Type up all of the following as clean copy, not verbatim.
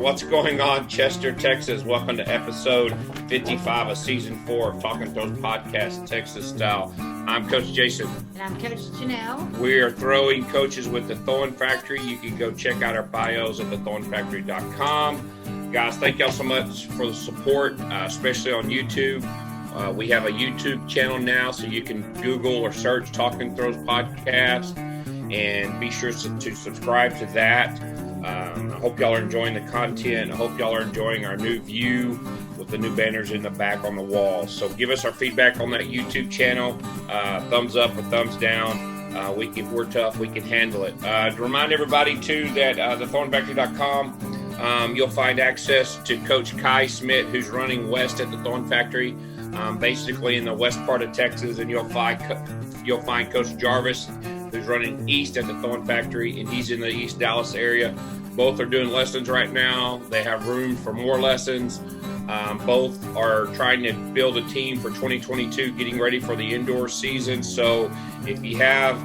What's going on, Chester, Texas? Welcome to episode 55 of season 4 of Talking Throws Podcast, Texas style. I'm Coach Jason. And I'm Coach Janelle. We are throwing coaches with the Thorn Factory. You can go check out our bios at thethornfactory.com. Guys, thank y'all so much for the support, especially on YouTube. We have a YouTube channel now, so you can Google or search Talking Throws Podcast, and be sure to subscribe to that. I hope y'all are enjoying the content. I hope y'all are enjoying our new view with the new banners in the back on the wall. So give us our feedback on that YouTube channel. Thumbs up or thumbs down. If we're tough, we can handle it. To remind everybody, too, that thethornfactory.com, you'll find access to Coach Kai Smith, who's running west at the Thorn Factory, basically in the west part of Texas. And you'll find Coach Jarvis, who's running east at the Thorn Factory, and he's in the East Dallas area. Both are doing lessons right now. They have room for more lessons. Both are trying to build a team for 2022, getting ready for the indoor season. So if you have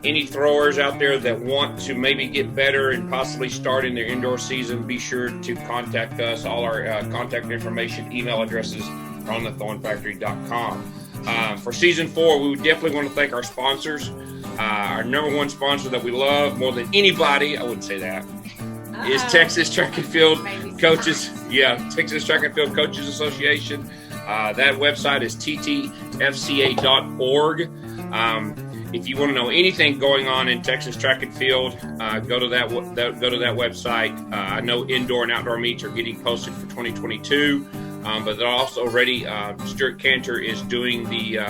any throwers out there that want to maybe get better and possibly start in their indoor season, be sure to contact us. All our contact information, email addresses are on thethornfactory.com. For season 4, we would definitely want to thank our sponsors. Our number one sponsor that we love more than anybody, I wouldn't say that, is Texas Track and Field Coaches. Yeah, Texas Track and Field Coaches Association. That website is ttfca.org. If you want to know anything going on in Texas Track and Field, go to that website. I know indoor and outdoor meets are getting posted for 2022, but they're also already. Stuart Cantor is doing the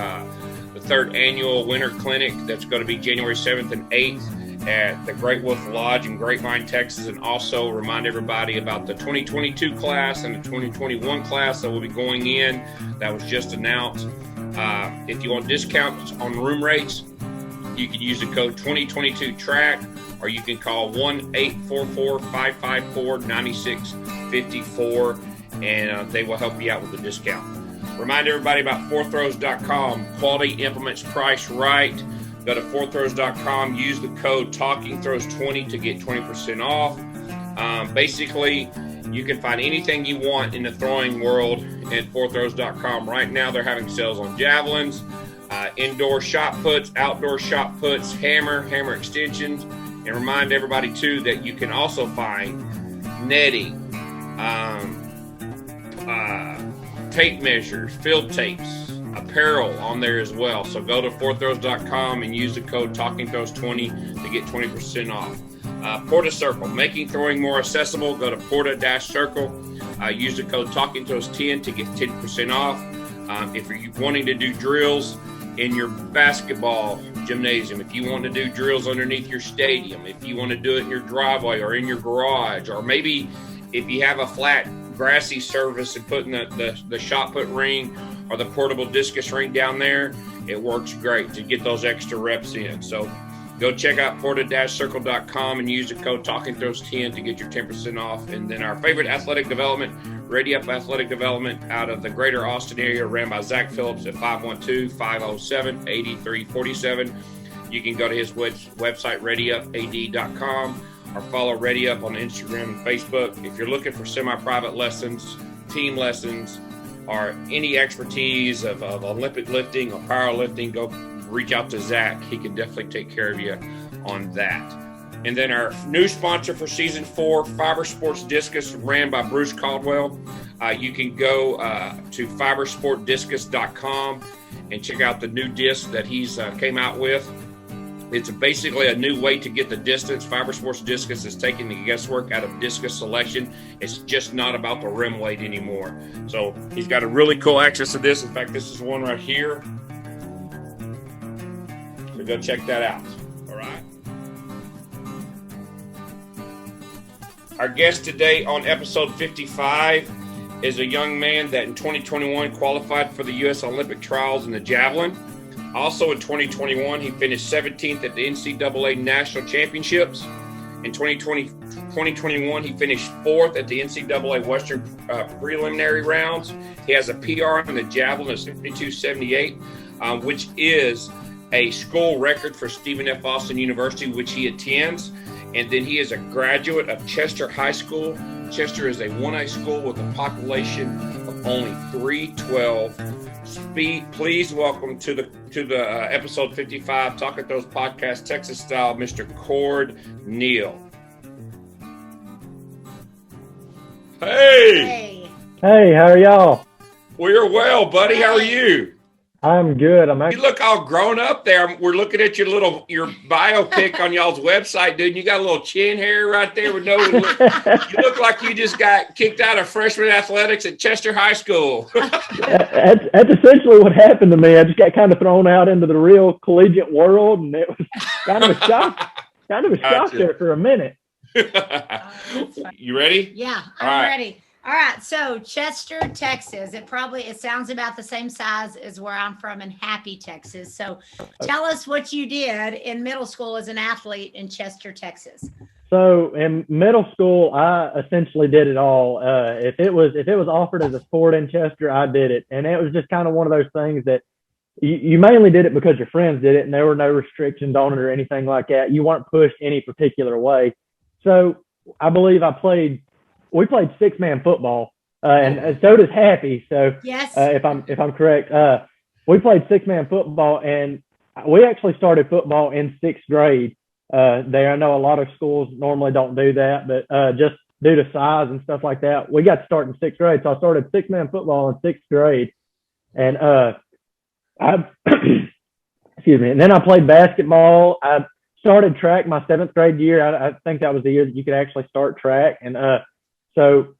third annual winter clinic that's going to be January 7th and 8th at the Great Wolf Lodge in Grapevine, Texas. And also remind everybody about the 2022 class and the 2021 class that will be going in. That was just announced. If you want discounts on room rates, you can use the code 2022TRACK, or you can call 1-844-554-9654, and they will help you out with the discount. Remind everybody about 4throws.com. Quality implements priced right. Go to 4throws.com. Use the code TalkingThrows20 to get 20% off. Basically, you can find anything you want in the throwing world at 4throws.com. Right now, they're having sales on javelins, indoor shot puts, outdoor shot puts, hammer extensions. And remind everybody, too, that you can also find netting, tape measures, field tapes, apparel on there as well. So go to 4throws.com and use the code TalkingThrows20 to get 20% off. Porta Circle, making throwing more accessible. Go to Porta-Circle. Use the code TalkingThrows10 to get 10% off. If you're wanting to do drills in your basketball gymnasium, if you want to do drills underneath your stadium, if you want to do it in your driveway or in your garage, or maybe if you have a flat grassy surface and putting the shot put ring or the portable discus ring down there, it works great to get those extra reps in. So go check out porta-circle.com and use the code TalkingThrows10 to get your 10% off. And then our favorite athletic development, Ready Up Athletic Development out of the greater Austin area, ran by Zach Phillips at 512-507-8347. You can go to his website, readyupad.com, or follow Ready Up on Instagram and Facebook. If you're looking for semi-private lessons, team lessons, or any expertise of Olympic lifting or powerlifting, go reach out to Zach. He can definitely take care of you on that. And then our new sponsor for season 4, Fiber Sports Discus, ran by Bruce Caldwell. You can go to fibersportdiscus.com and check out the new disc that he's came out with. It's basically a new way to get the distance. Fiber Sports Discus is taking the guesswork out of discus selection. It's just not about the rim weight anymore. So he's got a really cool access to this. In fact, this is one right here. So go check that out. All right. Our guest today on episode 55 is a young man that in 2021 qualified for the U.S. Olympic trials in the javelin. Also in 2021, he finished 17th at the NCAA National Championships. In 2021, he finished 4th at the NCAA Western preliminary rounds. He has a PR in the javelin of 52.78, which is a school record for Stephen F. Austin University, which he attends. And then he is a graduate of Chester High School Chester is a 1A school with a population of only 312. Please welcome to the episode 55 Talking Throws podcast, Texas style, Mr. Cord Neal. Hey, how are y'all? We're well, buddy. How are you? I'm good. You look all grown up there. We're looking at your biopic on y'all's website, dude. You got a little chin hair right there with no. You look like you just got kicked out of freshman athletics at Chester High School. That's essentially what happened to me. I just got kind of thrown out into the real collegiate world, and it was kind of a shock. Gotcha. There for a minute. You ready? Yeah, I'm ready. All right, so Chester, Texas. It sounds about the same size as where I'm from in Happy, Texas. So tell us what you did in middle school as an athlete in Chester, Texas. So in middle school, I essentially did it all. If it was offered as a sport in Chester, I did it, and it was just kind of one of those things that you mainly did it because your friends did it, and there were no restrictions on it or anything like that. You weren't pushed any particular way. So I believe we played 6-man football, and so does Happy. So yes, if I'm correct, we played 6-man football, and we actually started football in 6th grade. There, I know a lot of schools normally don't do that, but just due to size and stuff like that, we got to start in 6th grade. So I started 6-man football in 6th grade, and excuse me. And then I played basketball. I started track my 7th grade year. I think that was the year that you could actually start track, and so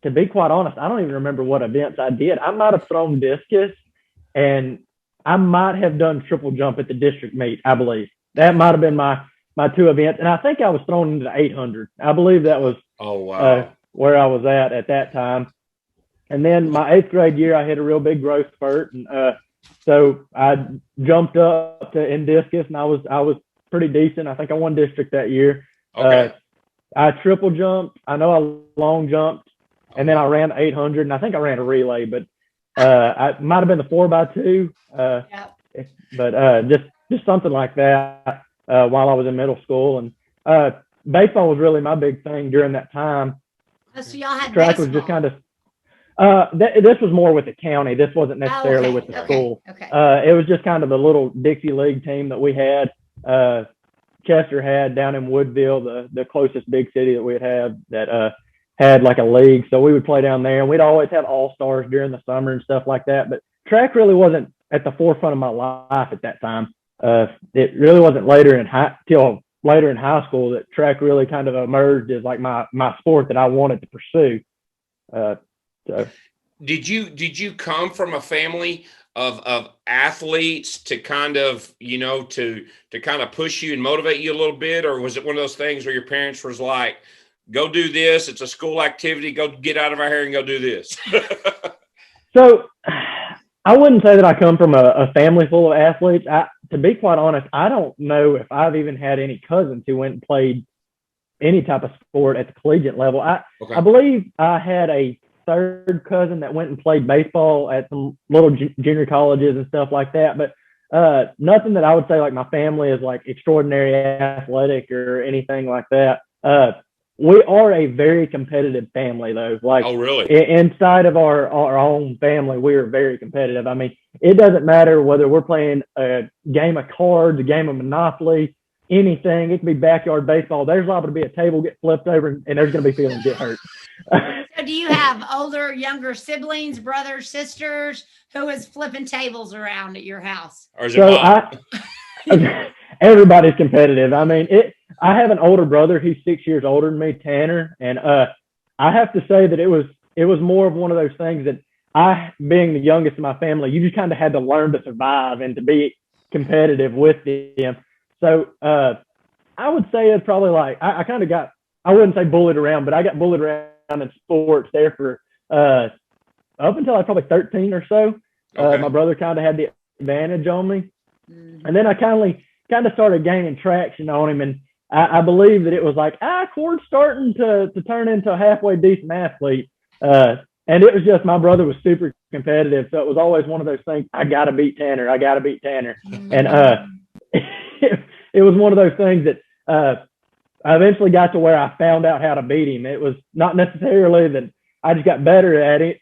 to be quite honest, I don't even remember what events I did. I might have thrown discus, and I might have done triple jump at the district meet, I believe. That might have been my 2 events. And I think I was thrown into the 800. I believe that was where I was at that time. And then my 8th grade year, I hit a real big growth spurt. And so I jumped up in discus, and I was pretty decent. I think I won district that year. Okay. I triple jumped. I know I long jumped, and then I ran 800, and I think I ran a relay, but I might have been the 4x2. But just something like that while I was in middle school, and baseball was really my big thing during that time. So y'all had track baseball. Was just kind of. This was more with the county. This wasn't necessarily with the school. Okay. It was just kind of the little Dixie League team that we had. Chester had down in Woodville, the closest big city that we'd have that had like a league. So we would play down there, and we'd always have all-stars during the summer and stuff like that. But track really wasn't at the forefront of my life at that time. It really wasn't till later in high school that track really kind of emerged as like my sport that I wanted to pursue. So did you come from a family of athletes to kind of, to kind of push you and motivate you a little bit? Or was it one of those things where your parents was like, go do this, it's a school activity, go get out of our hair and go do this? So I wouldn't say that I come from a family full of athletes. To be quite honest, I don't know if I've even had any cousins who went and played any type of sport at the collegiate level. I believe I had a 3rd cousin that went and played baseball at some little junior colleges and stuff like that, but nothing that I would say like my family is like extraordinary athletic or anything like that. We are a very competitive family, though. Like, oh, really? Inside of our own family, we are very competitive. I mean, it doesn't matter whether we're playing a game of cards, a game of Monopoly, anything. It can be backyard baseball. There's liable to be a table get flipped over, and there's going to be people get hurt. So do you have older, younger siblings, brothers, sisters? Who is flipping tables around at your house? Or is it everybody's competitive. I mean, I have an older brother. He's 6 years older than me, Tanner. And I have to say that it was more of one of those things that being the youngest in my family, you just kind of had to learn to survive and to be competitive with them. So I would say it's probably like I kind of got, I wouldn't say bullied around, but I got bullied around in sports there for up until I was probably 13 or so. Okay. My brother kind of had the advantage on me. And then I kind of started gaining traction on him. And I believe that it was like, Cord's starting to turn into a halfway decent athlete. And it was just, my brother was super competitive. So it was always one of those things, I got to beat Tanner. And it was one of those things that I eventually got to where I found out how to beat him. It was not necessarily that I just got better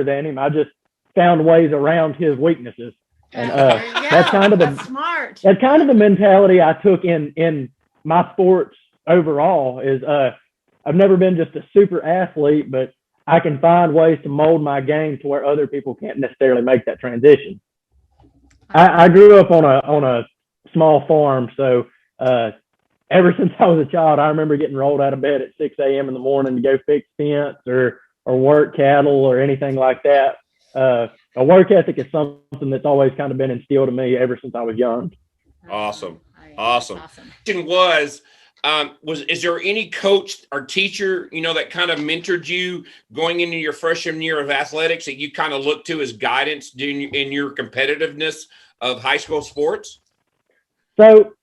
than him. I just found ways around his weaknesses. And that's kind of smart. That's kind of the mentality I took in my sports overall. Is I've never been just a super athlete, but I can find ways to mold my game to where other people can't necessarily make that transition. I grew up on a small farm, so ever since I was a child, I remember getting rolled out of bed at 6 a.m. in the morning to go fix fence or work cattle or anything like that. A work ethic is something that's always kind of been instilled in me ever since I was young. Awesome. Awesome. Is there any coach or teacher, that kind of mentored you going into your freshman year of athletics that you kind of look to as guidance in your competitiveness of high school sports? So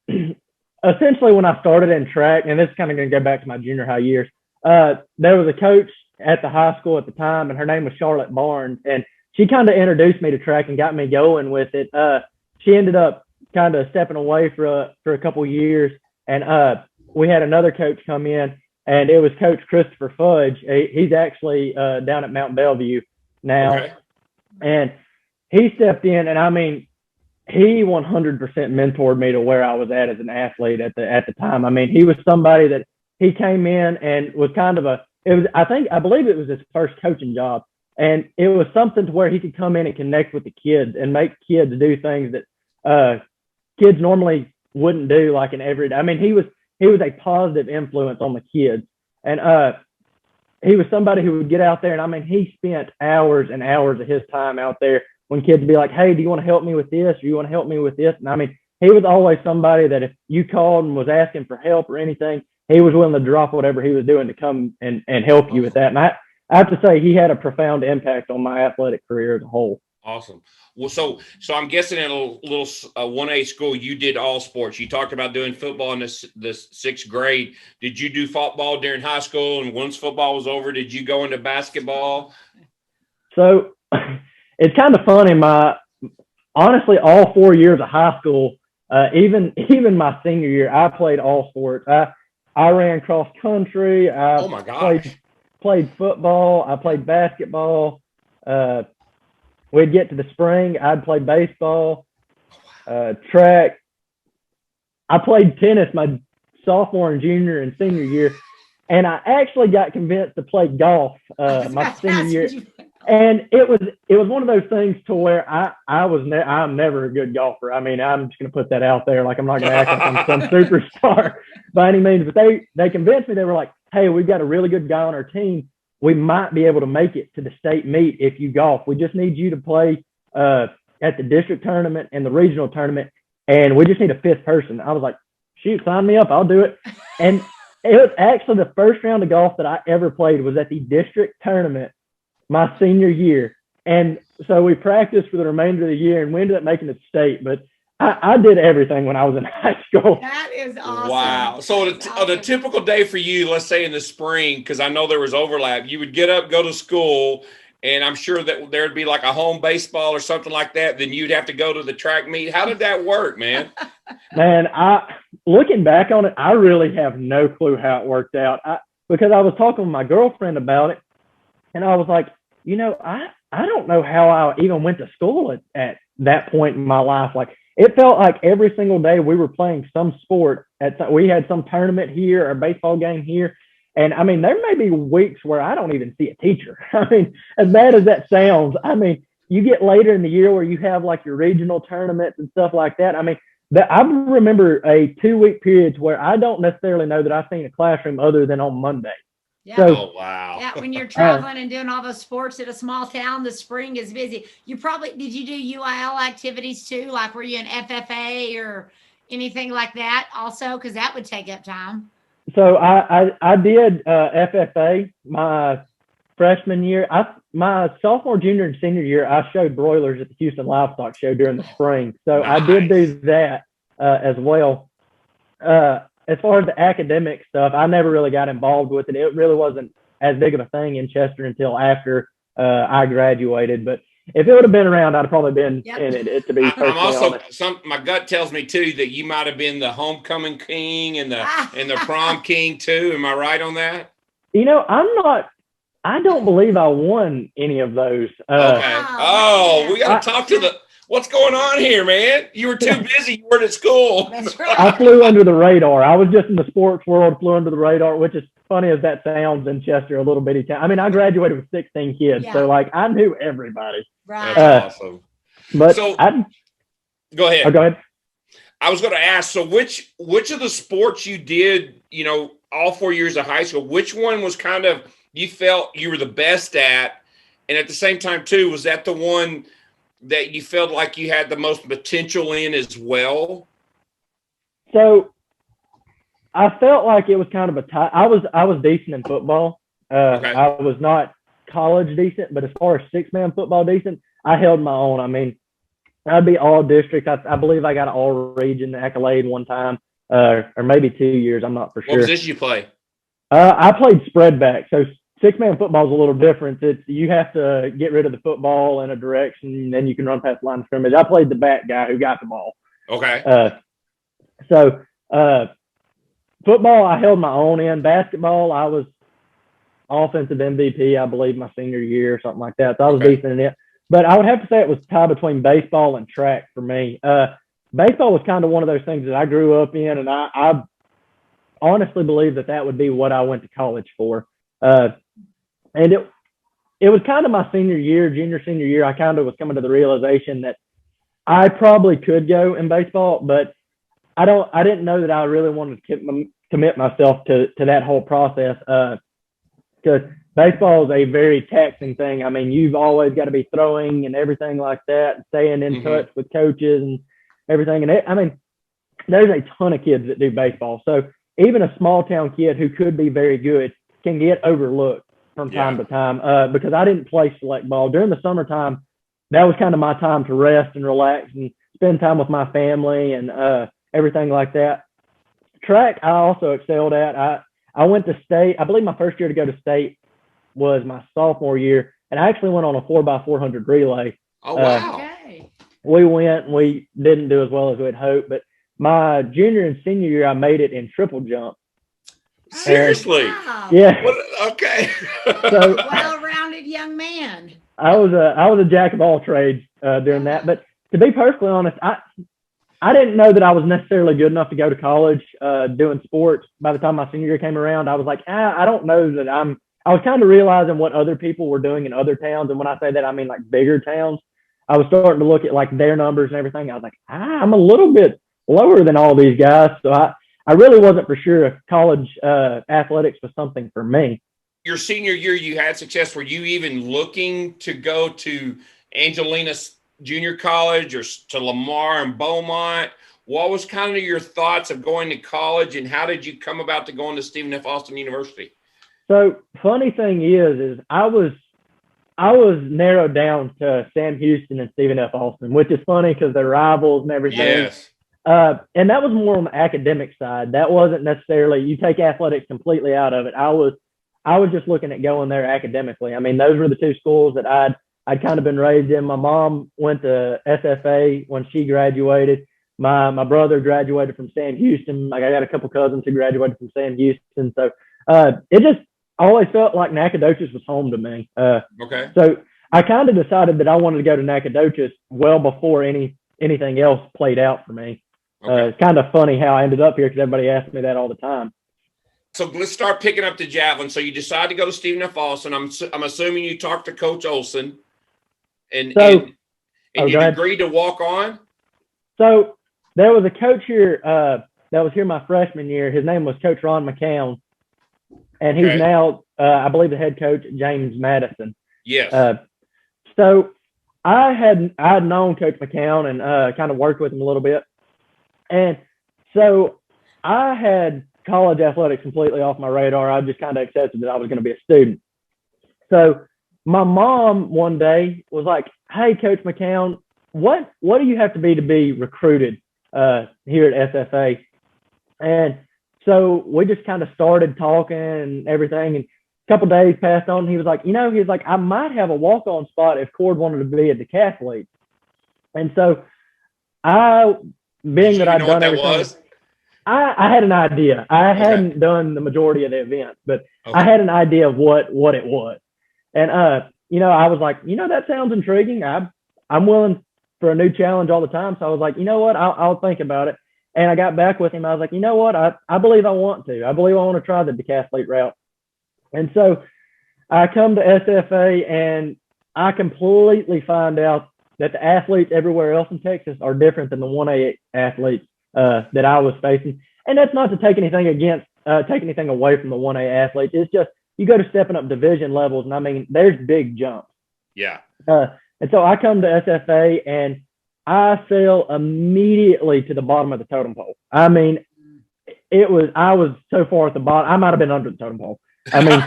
essentially when I started in track, and this is kind of going to go back to my junior high years, there was a coach at the high school at the time, and her name was Charlotte Barnes, and she kind of introduced me to track and got me going with it. She ended up kind of stepping away for a couple of years, and we had another coach come in, and it was Coach Christopher Fudge. He's actually down at Mount Bellevue now. Okay. And he stepped in, and I mean, he 100% mentored me to where I was at as an athlete at the time. I mean, he was somebody that he came in and was kind of I believe it was his first coaching job. And it was something to where he could come in and connect with the kids and make kids do things that kids normally wouldn't do, like in everyday. I mean, he was a positive influence on the kids. And he was somebody who would get out there, and I mean, he spent hours and hours of his time out there when kids would be like, hey, do you want to help me with this? Or you want to help me with this? And I mean, he was always somebody that if you called and was asking for help or anything, he was willing to drop whatever he was doing to come and help you with that. And I have to say, he had a profound impact on my athletic career as a whole. Awesome. Well, so I'm guessing in a little 1A school, you did all sports. You talked about doing football in the sixth grade. Did you do football during high school? And once football was over, did you go into basketball? So it's kind of funny. Honestly, all 4 years of high school, even my senior year, I played all sports. I ran cross country. Oh my gosh. Played football. I played basketball. We'd get to the spring, I'd play baseball, track. I played tennis my sophomore and junior and senior year, and I actually got convinced to play golf my senior year. And it was one of those things to where I'm never a good golfer. I mean, I'm just going to put that out there. Like, I'm not going to act like I'm some superstar by any means. But they convinced me. They were like, hey, we've got a really good guy on our team. We might be able to make it to the state meet if you golf. We just need you to play at the district tournament and the regional tournament, and we just need a fifth person. I was like, shoot, sign me up. I'll do it. And it was actually the first round of golf that I ever played was at the district tournament my senior year. And so we practiced for the remainder of the year, and we ended up making it state. But I did everything when I was in high school. That is awesome. Wow. So on a typical day for you, let's say in the spring, because I know there was overlap, you would get up, go to school, and I'm sure that there'd be like a home baseball or something like that. Then you'd have to go to the track meet. How did that work, man? Man, looking back on it, I really have no clue how it worked out. Because I was talking with my girlfriend about it, and I was like, I don't know how I even went to school at that point in my life. Like, it felt like every single day we were playing some sport. We had some tournament here or a baseball game here. And I mean, there may be weeks where I don't even see a teacher. I mean, as bad as that sounds, I mean, you get later in the year where you have like your regional tournaments and stuff like that. I mean, I remember a 2-week period where I don't necessarily know that I've seen a classroom other than on Monday. Yeah. So, oh, wow. Yeah, when you're traveling and doing all those sports at a small town, the spring is busy. Did you do UIL activities too? Like, were you an FFA or anything like that also? Because that would take up time. So I did FFA my freshman year. My sophomore, junior, and senior year, I showed broilers at the Houston Livestock Show during the spring. So nice. I did do that as well. As far as the academic stuff, I never really got involved with it. It really wasn't as big of a thing in Chester until after I graduated. But if it would have been around, I'd have probably been Yep. in it. To be I'm perfectly also honest. my gut tells me too that you might have been the homecoming king and the prom king too. Am I right on that? You know, I don't believe I won any of those. Okay. Oh, we got to talk to the. What's going on here, man? You were too busy. You weren't at school. That's right. I flew under the radar. I was just in the sports world, flew under the radar, which is funny as that sounds in Chester, a little bitty town. I mean, I graduated with 16 kids, so like I knew everybody. Right. That's awesome. But so, go ahead. Go ahead. I was going to ask. So, which of the sports you did, all 4 years of high school, which one was kind of you felt you were the best at, and at the same time too, was that the one that you felt like you had the most potential in as well? So I felt like it was kind of a tie. I was decent in football. Okay. I was not college decent, but as far as 6-man football decent, I held my own. I mean, I'd be all district. I believe I got an all region accolade one time, or maybe 2 years. I'm not for sure. What position you play? I played spread back. So 6-man football is a little different. You have to get rid of the football in a direction, and then you can run past the line of scrimmage. I played the back guy who got the ball. Okay. Football, I held my own in. Basketball, I was offensive MVP, I believe, my senior year or something like that. So I was decent in it. But I would have to say it was tied between baseball and track for me. Baseball was kind of one of those things that I grew up in, and I honestly believe that would be what I went to college for. And it was kind of my senior senior year, I kind of was coming to the realization that I probably could go in baseball, but I didn't know that I really wanted to commit myself to that whole process. Because baseball is a very taxing thing. I mean, you've always got to be throwing and everything like that, and staying in touch with coaches and everything. And there's a ton of kids that do baseball. So even a small town kid who could be very good can get overlooked from time to time, because I didn't play select ball during the summertime. That was kind of my time to rest and relax and spend time with my family and everything like that. Track, I also excelled at. I went to state. I believe my first year to go to state was my sophomore year, and I actually went on a 4x400 relay. Oh, wow. Okay. We went. We didn't do as well as we'd hoped, but my junior and senior year, I made it in triple jump. Seriously? Wow. Yeah. Okay. So well-rounded young man. I was a jack of all trades during that. But to be perfectly honest, I didn't know that I was necessarily good enough to go to college doing sports. By the time my senior year came around, I was like, I don't know that I was kind of realizing what other people were doing in other towns. And when I say that, I mean like bigger towns. I was starting to look at like their numbers and everything. I was like, I'm a little bit lower than all these guys. So I really wasn't for sure if college athletics was something for me. Your senior year, you had success. Were you even looking to go to Angelina Junior College or to Lamar and Beaumont? What was kind of your thoughts of going to college, and how did you come about to going to Stephen F. Austin University? So funny thing is I was narrowed down to Sam Houston and Stephen F. Austin, which is funny because they're rivals and everything. Yes. And that was more on the academic side. That wasn't necessarily, you take athletics completely out of it. I was just looking at going there academically. I mean, those were the two schools that I'd kind of been raised in. My mom went to SFA when she graduated. My brother graduated from Sam Houston. Like I got a couple cousins who graduated from Sam Houston. So it just always felt like Nacogdoches was home to me. Okay. So I kind of decided that I wanted to go to Nacogdoches well before anything else played out for me. Okay. It's kind of funny how I ended up here because everybody asks me that all the time. So let's start picking up the Javelin. So you decide to go to Stephen F. Austin. I'm assuming you talked to Coach Olson, and you agreed to walk on. So there was a coach here that was here my freshman year. His name was Coach Ron McCown, and he's now I believe the head coach at James Madison. Yes. So I had known Coach McCown and kind of worked with him a little bit. And so I had college athletics completely off my radar. I just kind of accepted that I was going to be a student. So my mom one day was like, "Hey, Coach McCown, what do you have to be recruited here at SFA?" And so we just kind of started talking and everything. And couple days passed on, and he was like, I might have a walk-on spot if Cord wanted to be a decathlete. And so being that I'd done everything, I had an idea. I hadn't done the majority of the events, but I had an idea of what it was. And, I was like, that sounds intriguing. I'm willing for a new challenge all the time. So I was like, you know what, I'll think about it. And I got back with him. I was like, you know what, I believe I want to. I believe I want to try the decathlete route. And so I come to SFA, and I completely find out that the athletes everywhere else in Texas are different than the 1A athletes that I was facing. And that's not to take anything away from the 1A athletes. It's just you go to stepping up division levels, and I mean, there's big jumps. Yeah. And so I come to SFA, and I fell immediately to the bottom of the totem pole. I mean, I was so far at the bottom. I might have been under the totem pole. I mean,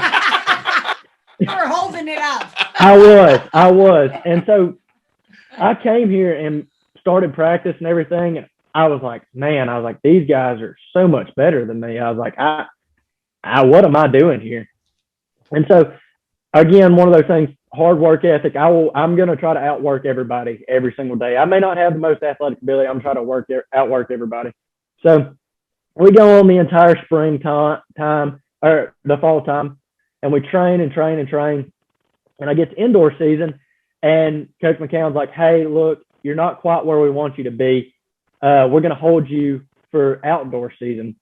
you were holding it up. I was. And so I came here and started practice and everything. And I was like, these guys are so much better than me. I was like, what am I doing here? And so, again, one of those things, hard work ethic. I'm going to try to outwork everybody every single day. I may not have the most athletic ability. I'm trying to outwork everybody. So we go on the entire spring time or the fall time, and we train and train and train. And I get to indoor season, and Coach McCown's like, hey, look, you're not quite where we want you to be. We're going to hold you for outdoor season.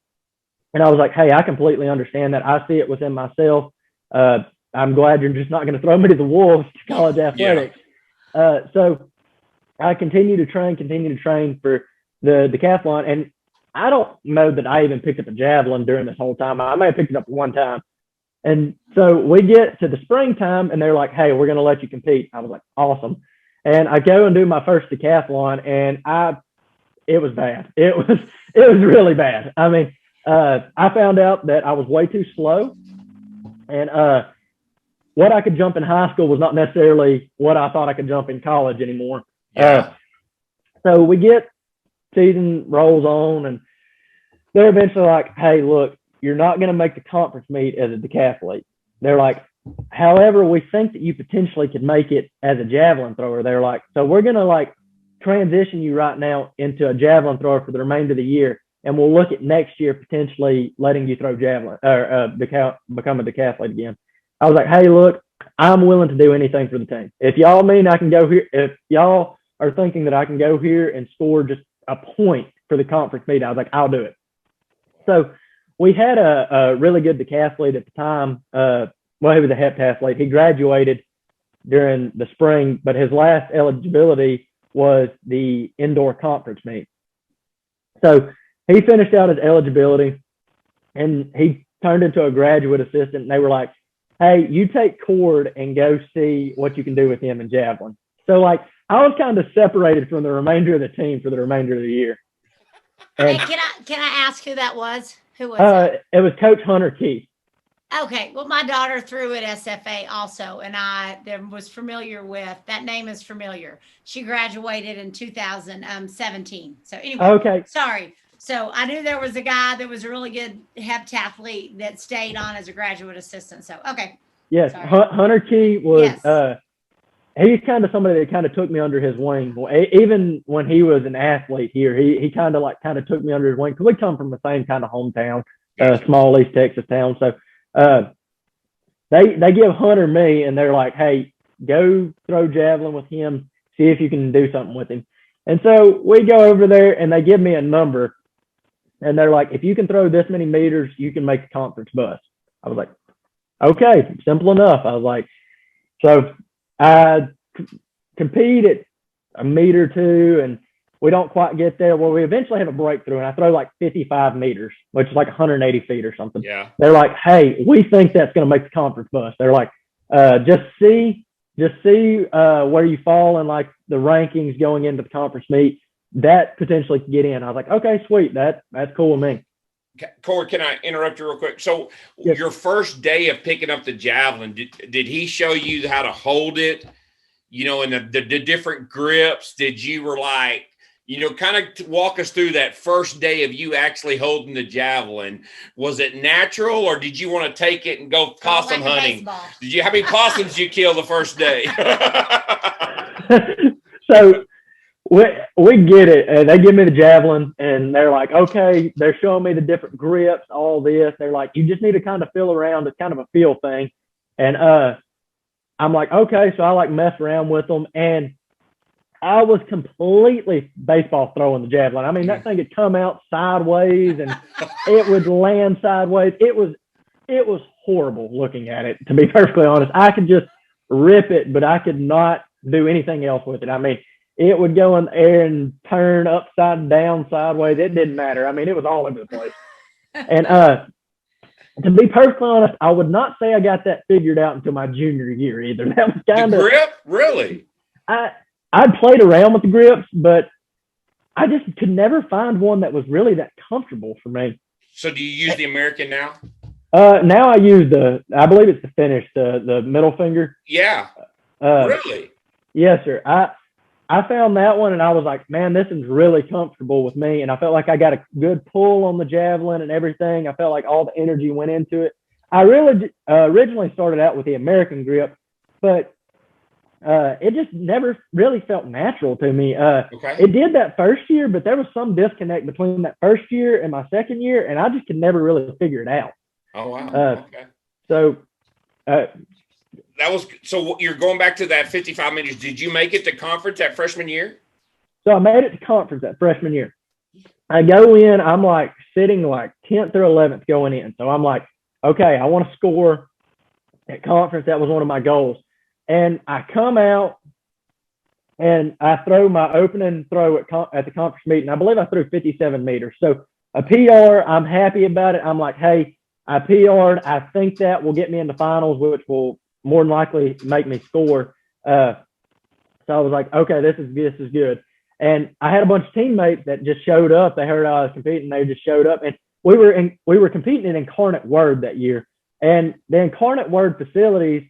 And I was like, hey, I completely understand that. I see it within myself. I'm glad you're just not going to throw me to the wolves to college athletics. Yeah. So I continue to train for the decathlon. And I don't know that I even picked up a javelin during this whole time. I may have picked it up one time. And so we get to the springtime, and they're like, hey, we're going to let you compete. I was like, awesome. And I go and do my first decathlon, and it was bad. It was really bad. I mean, I found out that I was way too slow, and what I could jump in high school was not necessarily what I thought I could jump in college anymore. Yeah. So we get season rolls on, and they're eventually like, hey, look, you're not going to make the conference meet as a decathlete. They're like, however, we think that you potentially could make it as a javelin thrower. They're like, so we're going to transition you right now into a javelin thrower for the remainder of the year. And we'll look at next year potentially letting you throw javelin or become a decathlete again. I was like, hey, look, I'm willing to do anything for the team. If y'all mean I can go here, if y'all are thinking that I can go here and score just a point for the conference meet, I was like, I'll do it. So we had a really good decathlete at the time. He was a heptathlete. He graduated during the spring, but his last eligibility was the indoor conference meet. So he finished out his eligibility, and he turned into a graduate assistant. And they were like, hey, you take Cord and go see what you can do with him in javelin. So I was kind of separated from the remainder of the team for the remainder of the year. And hey, can I ask who that was? Who was it? It was Coach Hunter Keith. Okay. Well, my daughter threw at SFA also, and I was familiar with that name is familiar. She graduated in 2017. So anyway, okay. Sorry. So I knew there was a guy that was a really good heptathlete that stayed on as a graduate assistant. So, okay. Yes. Hunter Key was, he's kind of somebody that kind of took me under his wing. Even when he was an athlete here, he kind of took me under his wing, because we come from the same kind of hometown, small East Texas town. So they give Hunter me, and they're like, hey, go throw javelin with him, see if you can do something with him. And so we go over there, and they give me a number. And they're like, if you can throw this many meters, you can make the conference bus. I was like, okay, simple enough. I was like, so I compete at a meter or two, and we don't quite get there. Well, we eventually have a breakthrough, and I throw 55 meters, which is 180 feet or something. Yeah. They're like, hey, we think that's going to make the conference bus. They're like, just see where you fall in the rankings going into the conference meet. That potentially could get in. I was like, okay, sweet. That's cool with me. Corey, can I interrupt you real quick? So yes. Your first day of picking up the javelin, did he show you how to hold it, and the different grips? Did you were like, Kind of walk us through that first day of you actually holding the javelin. Was it natural, or did you want to take it and go possum hunting? How many possums did you kill the first day? So we get it. They give me the javelin, and they're like, okay, they're showing me the different grips, all this. They're like, you just need to kind of feel around. It's kind of a feel thing. And I'm like, okay. So I like mess around with them, and I was completely baseball throwing the javelin. I mean, that thing would come out sideways, and it would land sideways. It was horrible looking at it, to be perfectly honest. I could just rip it, but I could not do anything else with it. I mean, it would go in the air and turn upside down, sideways. It didn't matter. I mean, it was all over the place. And to be perfectly honest, I would not say I got that figured out until my junior year either. That was kind of the grip, really. I played around with the grips, but I just could never find one that was really that comfortable for me. So do you use the American now? Now I use I believe it's the finish, the middle finger. Yeah. Really? Yes, sir. I found that one, and I was like, man, this is really comfortable with me. And I felt like I got a good pull on the javelin and everything. I felt like all the energy went into it. I really originally started out with the American grip, but it just never really felt natural to me. Okay. It did that first year, but there was some disconnect between that first year and my second year, and I just could never really figure it out. Oh, wow. Okay. So so you're going back to that 55 meters. Did you make it to conference that freshman year? So I made it to conference that freshman year. I go in, I'm like sitting like 10th or 11th going in. So I'm like, okay, I want to score at conference. That was one of my goals. And I come out and I throw my opening throw at the conference meeting. I believe I threw 57 meters. So a PR, I'm happy about it. I'm like, hey, I PR'd. I think that will get me in the finals, which will more than likely make me score. So I was like, okay, this is good. And I had a bunch of teammates that just showed up. They heard I was competing. They just showed up, and we were competing in Incarnate Word that year. And the Incarnate Word facilities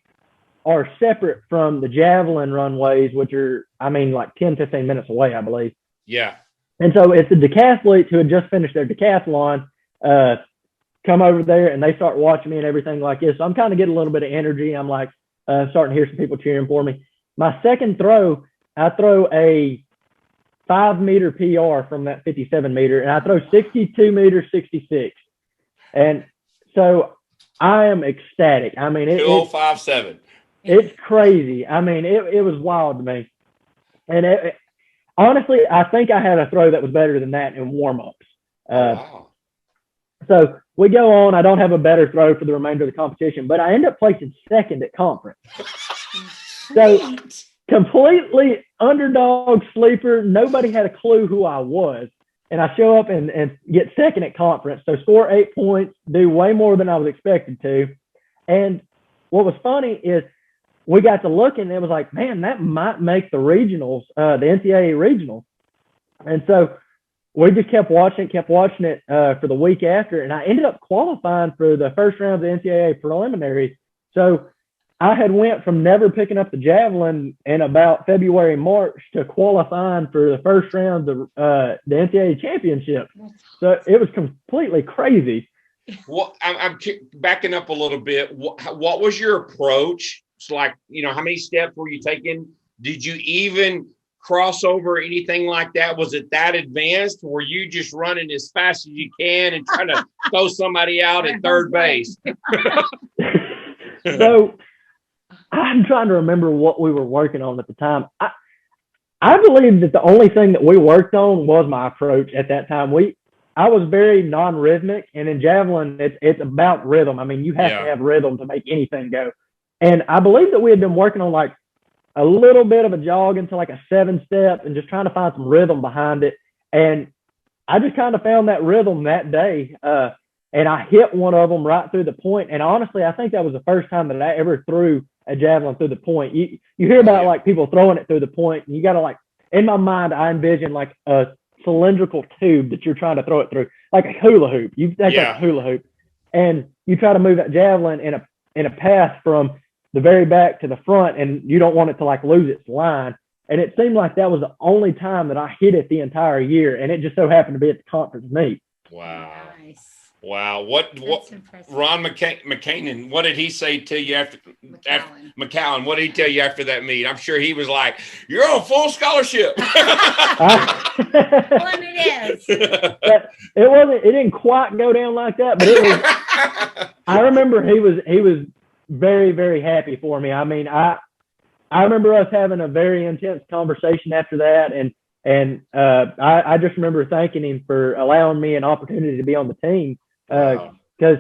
are separate from the Javelin runways, which are, like 10, 15 minutes away, I believe. Yeah. And so it's the decathletes who had just finished their decathlon, come over there, and they start watching me and everything like this. So I'm kind of getting a little bit of energy. I'm like starting to hear some people cheering for me. My second throw, I throw a 5-meter PR from that 57 meter, and I throw 62 meters, 66. And so I am ecstatic. I mean, 2057. It's crazy. I mean, it was wild to me. And honestly, I think I had a throw that was better than that in warm-ups. Wow. So we go on. I don't have a better throw for the remainder of the competition, but I end up placing second at conference. So completely underdog sleeper. Nobody had a clue who I was. And I show up and get second at conference. So score 8 points, do way more than I was expected to. And what was funny is we got to looking, and it was like, man, that might make the regionals, the NCAA regionals. And so we just kept watching it for the week after, and I ended up qualifying for the first round of the NCAA preliminaries. So I had went from never picking up the javelin in about February, March to qualifying for the first round of the NCAA championship. So it was completely crazy. Well, I'm backing up a little bit. What was your approach? It's like, how many steps were you taking? Did you even cross over anything like that? Was it that advanced? Or were you just running as fast as you can and trying to throw somebody out at third base? So I'm trying to remember what we were working on at the time. I believe that the only thing that we worked on was my approach at that time. I was very non-rhythmic, and in javelin, it's about rhythm. I mean, you have to have rhythm to make anything go. And I believe that we had been working on like a little bit of a jog into like a 7-step and just trying to find some rhythm behind it. And I just kind of found that rhythm that day. And I hit one of them right through the point. And honestly, I think that was the first time that I ever threw a javelin through the point. You hear about like people throwing it through the point, and you got to like, in my mind, I envision like a cylindrical tube that you're trying to throw it through, like a hula hoop. You take like a hula hoop, and you try to move that javelin in a path from the very back to the front, and you don't want it to like lose its line. And it seemed like that was the only time that I hit it the entire year. And it just so happened to be at the conference meet. Wow. Nice. Wow. What Ron McCain, what did he say to you after McCowan? What did he tell you after that meet? I'm sure he was like, "You're on full scholarship." Well, it is. It didn't quite go down like that, but it was I remember he was very, very happy for me. I mean, I remember us having a very intense conversation after that, and I just remember thanking him for allowing me an opportunity to be on the team. Because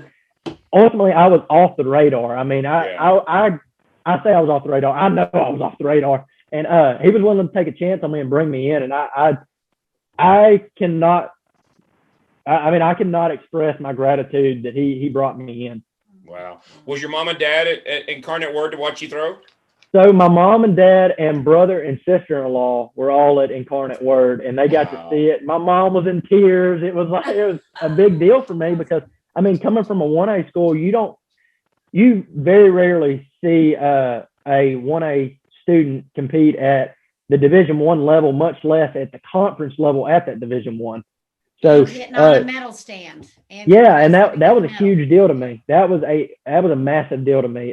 ultimately I was off the radar. I mean, I say I was off the radar. I know I was off the radar, and he was willing to take a chance on me and bring me in. And I cannot express my gratitude that he brought me in. Wow. Was your mom and dad at Incarnate Word to watch you throw? So my mom and dad and brother and sister-in-law were all at Incarnate Word, and they got to see it. My mom was in tears. It was a big deal for me because, I mean, coming from a 1A school, you very rarely see a 1A student compete at the Division I level, much less at the conference level at that Division I. So getting on a medal stand. And that was a huge deal to me. That was a massive deal to me.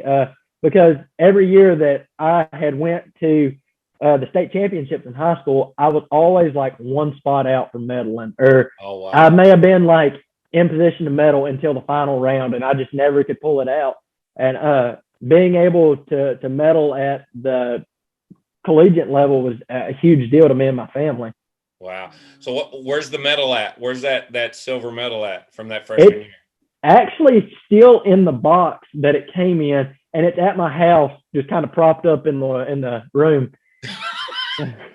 Because every year that I had went to the state championships in high school, I was always like one spot out from medaling, or I may have been like in position to medal until the final round, and I just never could pull it out. And being able to medal at the collegiate level was a huge deal to me and my family. Wow. So where's the medal at? Where's that silver medal at from that freshman year? Actually still in the box that it came in. And it's at my house, just kind of propped up in the room.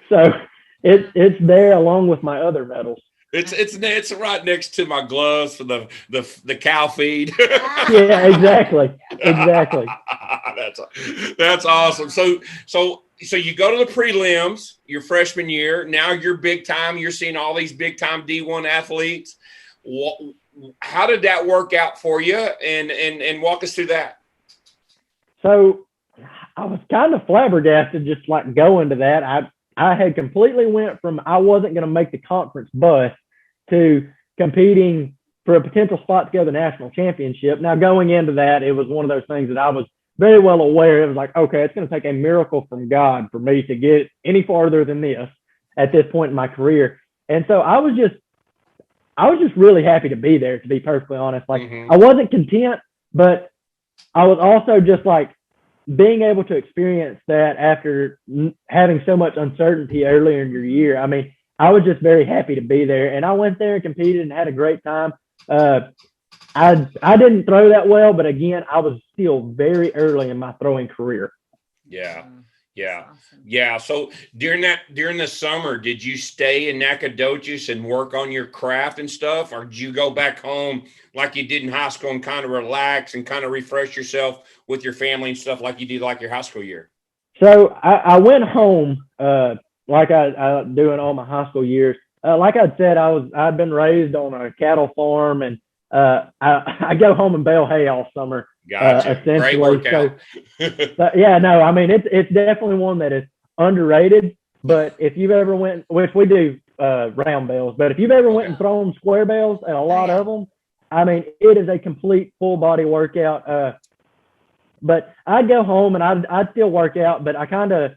So it's there along with my other medals. It's right next to my gloves for the cow feed. Yeah, exactly. That's awesome. So you go to the prelims your freshman year. Now you're big time. You're seeing all these big time D1 athletes. How did that work out for you? And walk us through that. So I was kind of flabbergasted just like going to that. I had completely went from I wasn't going to make the conference bus to competing for a potential spot to go to the national championship. Now going into that, it was one of those things that I was very well aware. It was like, okay, it's going to take a miracle from God for me to get any farther than this at this point in my career. And so I was just really happy to be there, to be perfectly honest. Like I wasn't content, but I was also just like being able to experience that after having so much uncertainty earlier in your year. I mean, I was just very happy to be there, and I went there and competed and had a great time. I didn't throw that well, but again, I was still very early in my throwing career. Yeah. Awesome. Yeah. So during the summer, did you stay in Nacogdoches and work on your craft and stuff, or did you go back home like you did in high school and kind of relax and kind of refresh yourself with your family and stuff like you did like your high school year? So I went home like I do in all my high school years. Like I said, I'd been raised on a cattle farm, and I go home and bale hay all summer. Gotcha. Essentially. Great workout. I mean, it's definitely one that is underrated. But if you've ever went, which we do round bales, but if you've ever went and thrown square bales, and a lot of them, I mean, it is a complete full body workout. But I'd go home and I'd still work out, but I kind of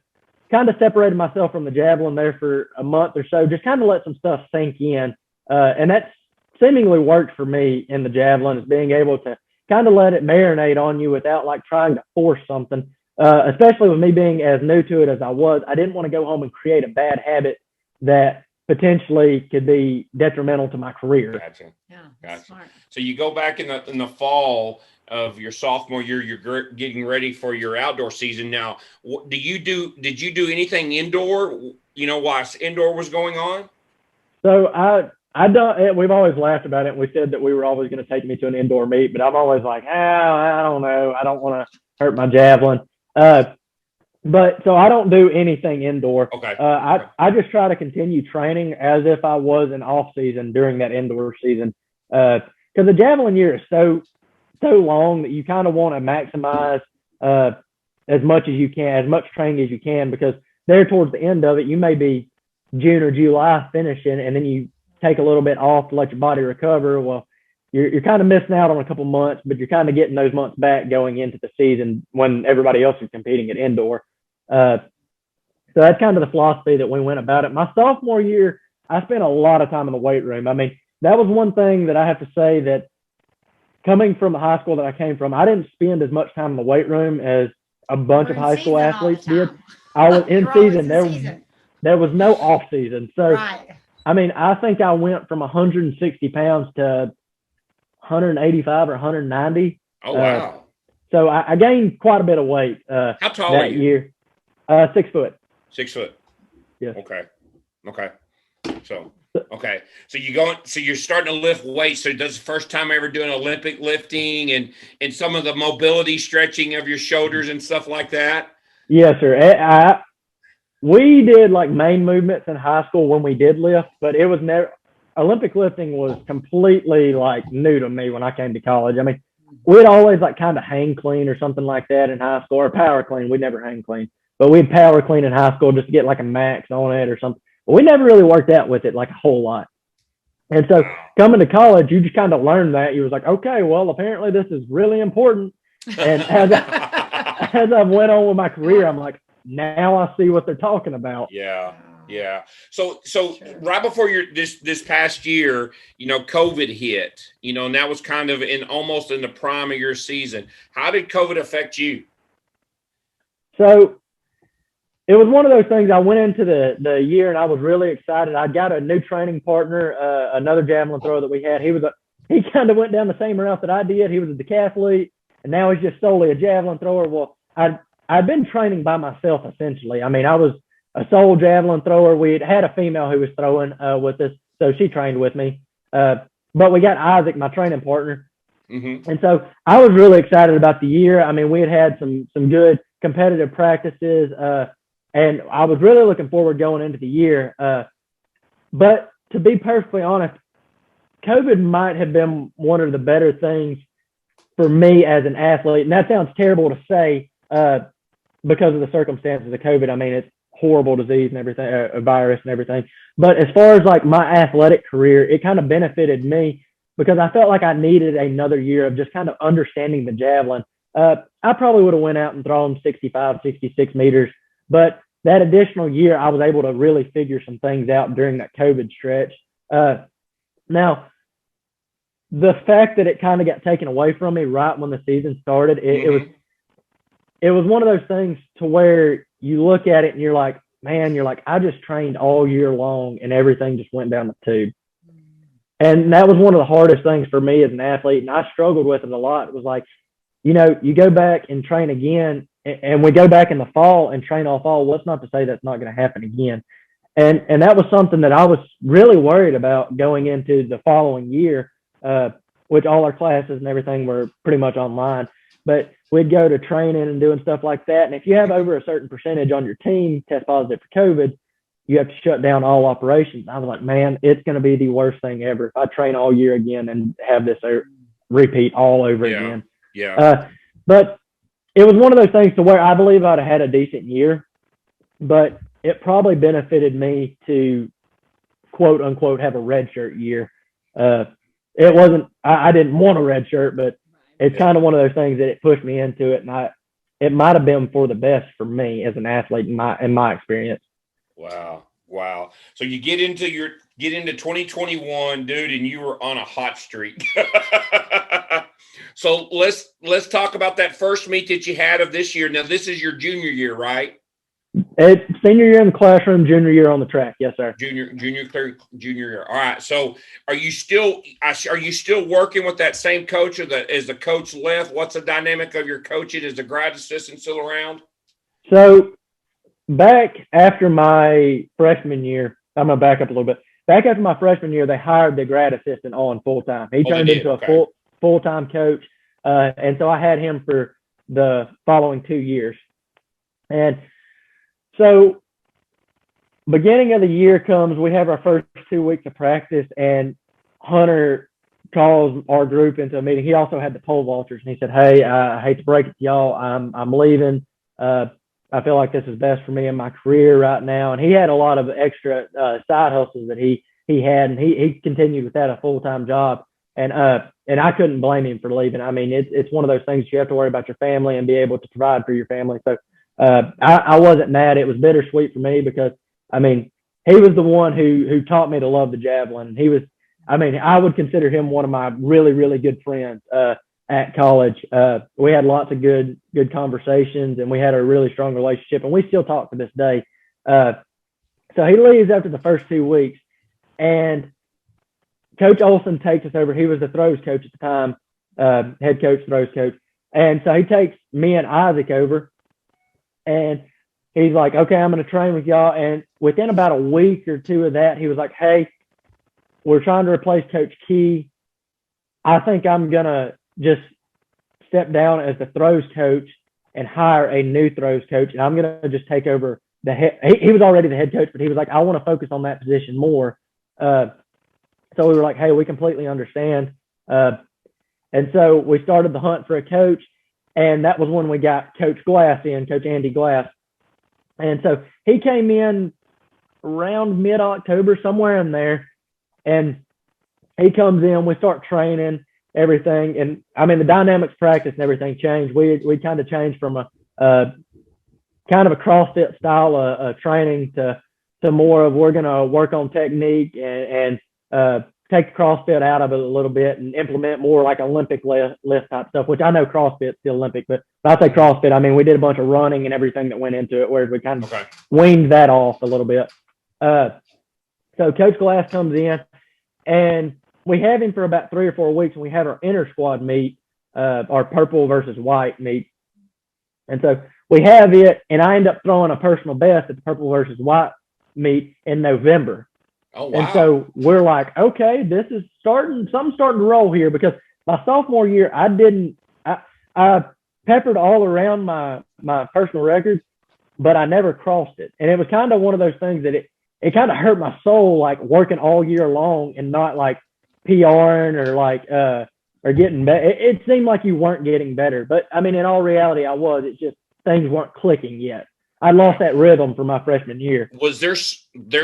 separated myself from the javelin there for a month or so, just kind of let some stuff sink in. And that's seemingly worked for me in the javelin, is being able to kind of let it marinate on you without like trying to force something. Especially with me being as new to it as I was, I didn't want to go home and create a bad habit that potentially could be detrimental to my career. Gotcha. Smart. So you go back in the fall of your sophomore year, you're getting ready for your outdoor season. Now, did you do anything indoor, while indoor was going on? So I don't, we've always laughed about it. And we said that we were always going to take me to an indoor meet, but I'm always like, I don't know. I don't want to hurt my javelin. But so I don't do anything indoor. Okay. I just try to continue training as if I was in off season during that indoor season. Cause the javelin year is so long that you kind of want to maximize, as much as you can, as much training as you can, because there towards the end of it, you may be June or July finishing, and then you take a little bit off to let your body recover. Well, you're kind of missing out on a couple months, but you're kind of getting those months back going into the season when everybody else is competing at indoor. So that's kind of the philosophy that we went about it. My sophomore year, I spent a lot of time in the weight room. I mean, that was one thing that I have to say, that coming from the high school that I came from, I didn't spend as much time in the weight room as a bunch of high school athletes did. I was in season. There was no off season. So, right. I mean, I think I went from 160 pounds to 185 or 190. Oh, wow. So I gained quite a bit of weight How tall that are you? year. 6 foot. 6 foot. Yeah. Okay. So you're starting to lift weights. So that's the first time ever doing Olympic lifting and some of the mobility stretching of your shoulders and stuff like that. Yes, sir. We did like main movements in high school when we did lift, but it was never, Olympic lifting was completely like new to me when I came to college. I mean, we'd always like kind of hang clean or something like that in high school, or power clean. We'd never hang clean, but we'd power clean in high school just to get like a max on it or something. But we never really worked out with it like a whole lot. And so coming to college, you just kind of learned that. You was like, okay, well, apparently this is really important. And as I went on with my career, I'm like, now I see what they're talking about. Yeah. So right before this past year, COVID hit, and that was kind of almost in the prime of your season. How did COVID affect you? So it was one of those things. I went into the year and I was really excited. I got a new training partner, another javelin thrower that we had. He kind of went down the same route that I did. He was a decathlete, and now he's just solely a javelin thrower. Well, I'd been training by myself essentially. I mean, I was a sole javelin thrower. We had a female who was throwing with us, so she trained with me. But we got Isaac, my training partner. Mm-hmm. And so I was really excited about the year. I mean, we had some good competitive practices, and I was really looking forward going into the year. But to be perfectly honest, COVID might have been one of the better things for me as an athlete. And that sounds terrible to say because of the circumstances of COVID. I mean, it's horrible disease and everything, a virus and everything. But as far as like my athletic career, it kind of benefited me because I felt like I needed another year of just kind of understanding the javelin. I probably would have went out and thrown 65, 66 meters, but that additional year, I was able to really figure some things out during that COVID stretch. Now, the fact that it kind of got taken away from me right when the season started, it was one of those things to where you look at it and you're like, man, I just trained all year long and everything just went down the tube. And that was one of the hardest things for me as an athlete. And I struggled with it a lot. It was like, you go back and train again, and we go back in the fall and train all fall. Well, it's not to say that's not going to happen again. And that was something that I was really worried about going into the following year, which all our classes and everything were pretty much online. But we'd go to training and doing stuff like that. And if you have over a certain percentage on your team test positive for COVID, you have to shut down all operations. I was like, man, it's going to be the worst thing ever if I train all year again and have this repeat all over again. Yeah. But it was one of those things to where I believe I'd have had a decent year, but it probably benefited me to quote unquote have a redshirt year. It wasn't, I didn't want a red shirt, but it's kind of one of those things that it pushed me into it. And it might've been for the best for me as an athlete in my experience. Wow. So you get into 2021, dude, and you were on a hot streak. So let's talk about that first meet that you had of this year. Now, this is your junior year, right? It's senior year in the classroom, junior year on the track. Yes, sir. Junior year. All right. So are you still working with that same coach, or is the coach left? What's the dynamic of your coaching? Is the grad assistant still around? So back after my freshman year, I'm going to back up a little bit. Back after my freshman year, they hired the grad assistant on full time. He turned into a full-time coach. And so I had him for the following 2 years. And so beginning of the year comes, we have our first 2 weeks of practice, and Hunter calls our group into a meeting. He also had the pole vaulters, and he said, hey, I hate to break it to y'all. I'm leaving. I feel like this is best for me in my career right now. And he had a lot of extra side hustles that he had, and he continued with that, a full-time job. And I couldn't blame him for leaving. I mean, it's one of those things you have to worry about your family and be able to provide for your family. So I wasn't mad. It was bittersweet for me because, I mean, he was the one who taught me to love the javelin. He was, I mean, I would consider him one of my really, really good friends at college. We had lots of good conversations, and we had a really strong relationship, and we still talk to this day. So he leaves after the first 2 weeks, and Coach Olson takes us over. He was the throws coach at the time, head coach, throws coach. And so he takes me and Isaac over, and he's like, okay, I'm going to train with y'all. And within about a week or two of that, he was like, hey, we're trying to replace Coach Key. I think I'm going to just step down as the throws coach and hire a new throws coach. And I'm going to just take over the head. He was already the head coach, but he was like, I want to focus on that position more. So we were like, hey, we completely understand. And so we started the hunt for a coach. And that was when we got Coach Glass in, Coach Andy Glass. And so he came in around mid-October, somewhere in there. And he comes in, we start training, everything. And I mean, the dynamics practice and everything changed. We kind of changed from a kind of a CrossFit style of training to more of, we're going to work on technique and take the CrossFit out of it a little bit and implement more like Olympic lift type stuff, which I know CrossFit's still Olympic, but when I say CrossFit, I mean, we did a bunch of running and everything that went into it, whereas we kind of weaned that off a little bit. So Coach Glass comes in, and we have him for about 3 or 4 weeks, and we have our inter squad meet, our purple versus white meet. And so we have it, and I end up throwing a personal best at the purple versus white meet in November. Oh, wow. And so we're like, okay, this is something's starting to roll here, because my sophomore year, I peppered all around my personal records, but I never crossed it. And it was kind of one of those things that it kind of hurt my soul, like working all year long and not like PRing or like, or getting better. It seemed like you weren't getting better, but I mean, in all reality, I was. It's just things weren't clicking yet. I lost that rhythm for my freshman year. Was there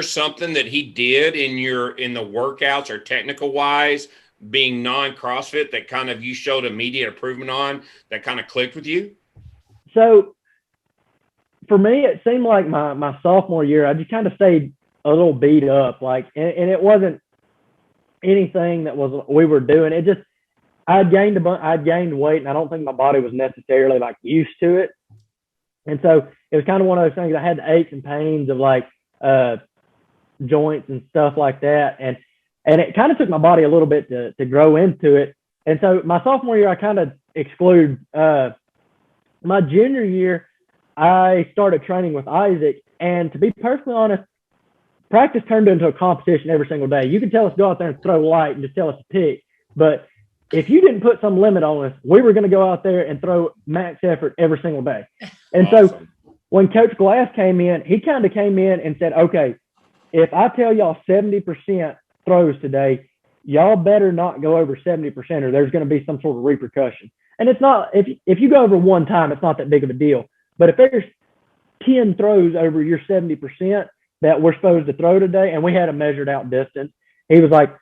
something that he did in the workouts or technical wise, being non-CrossFit, that kind of you showed immediate improvement on, that kind of clicked with you? So for me, it seemed like my sophomore year, I just kind of stayed a little beat up, like, and it wasn't anything that we were doing. It just, I'd gained weight, and I don't think my body was necessarily like used to it. And so it was kind of one of those things. I had the aches and pains of like joints and stuff like that. And it kind of took my body a little bit to grow into it. And so my sophomore year, I kind of excluded. My junior year, I started training with Isaac. And to be perfectly honest, practice turned into a competition every single day. You could tell us to go out there and throw light and just tell us to pick. But if you didn't put some limit on us, we were going to go out there and throw max effort every single day. And awesome. So when Coach Glass came in, he kind of came in and said, okay, if I tell y'all 70% throws today, y'all better not go over 70%, or there's going to be some sort of repercussion. And it's not, if you go over one time, it's not that big of a deal. But if there's 10 throws over your 70% that we're supposed to throw today, and we had a measured out distance, he was like,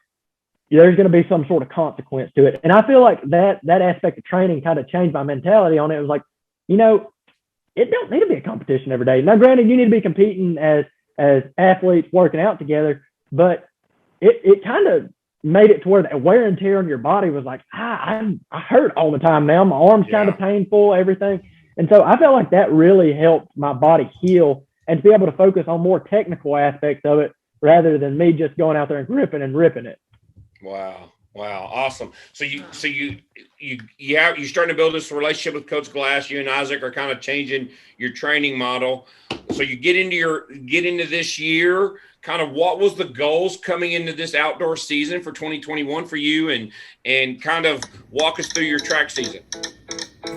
there's going to be some sort of consequence to it. And I feel like that aspect of training kind of changed my mentality on it. It was like, you know, it don't need to be a competition every day. Now, granted, you need to be competing as athletes working out together, but it kind of made it to where the wear and tear on your body was like, I hurt all the time now. My arm's kind of painful, everything. And so I felt like that really helped my body heal and to be able to focus on more technical aspects of it rather than me just going out there and ripping it. Wow. Awesome. So you're starting to build this relationship with Coach Glass. You and Isaac are kind of changing your training model. So you get into this year, kind of what was the goals coming into this outdoor season for 2021 for you, and kind of walk us through your track season.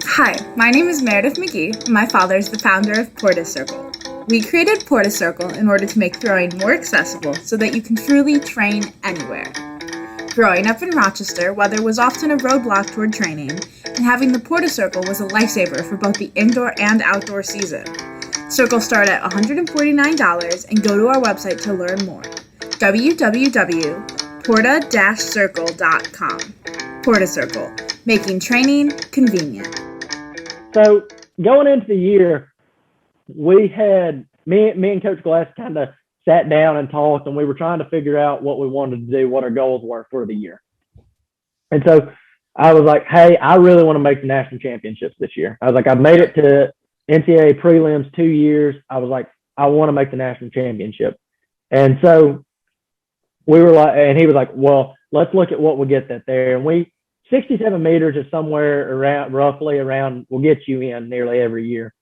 Hi, my name is Meredith McGee, and my father is the founder of Porta Circle. We created Porta Circle in order to make throwing more accessible so that you can truly train anywhere. Growing up in Rochester, weather was often a roadblock toward training, and having the Porta Circle was a lifesaver for both the indoor and outdoor season. Circles start at $149 and go to our website to learn more. www.porta-circle.com. Porta Circle, making training convenient. So going into the year, we had me and Coach Glass kind of sat down and talked, and we were trying to figure out what we wanted to do, what our goals were for the year. And so I was like, hey, I really want to make the national championships this year. I was like, I've made it to NCAA prelims 2 years. I was like, I want to make the national championship. And so we were like, and he was like, well, let's look at what will get that there. And 67 meters is somewhere around, roughly around, will get you in nearly every year.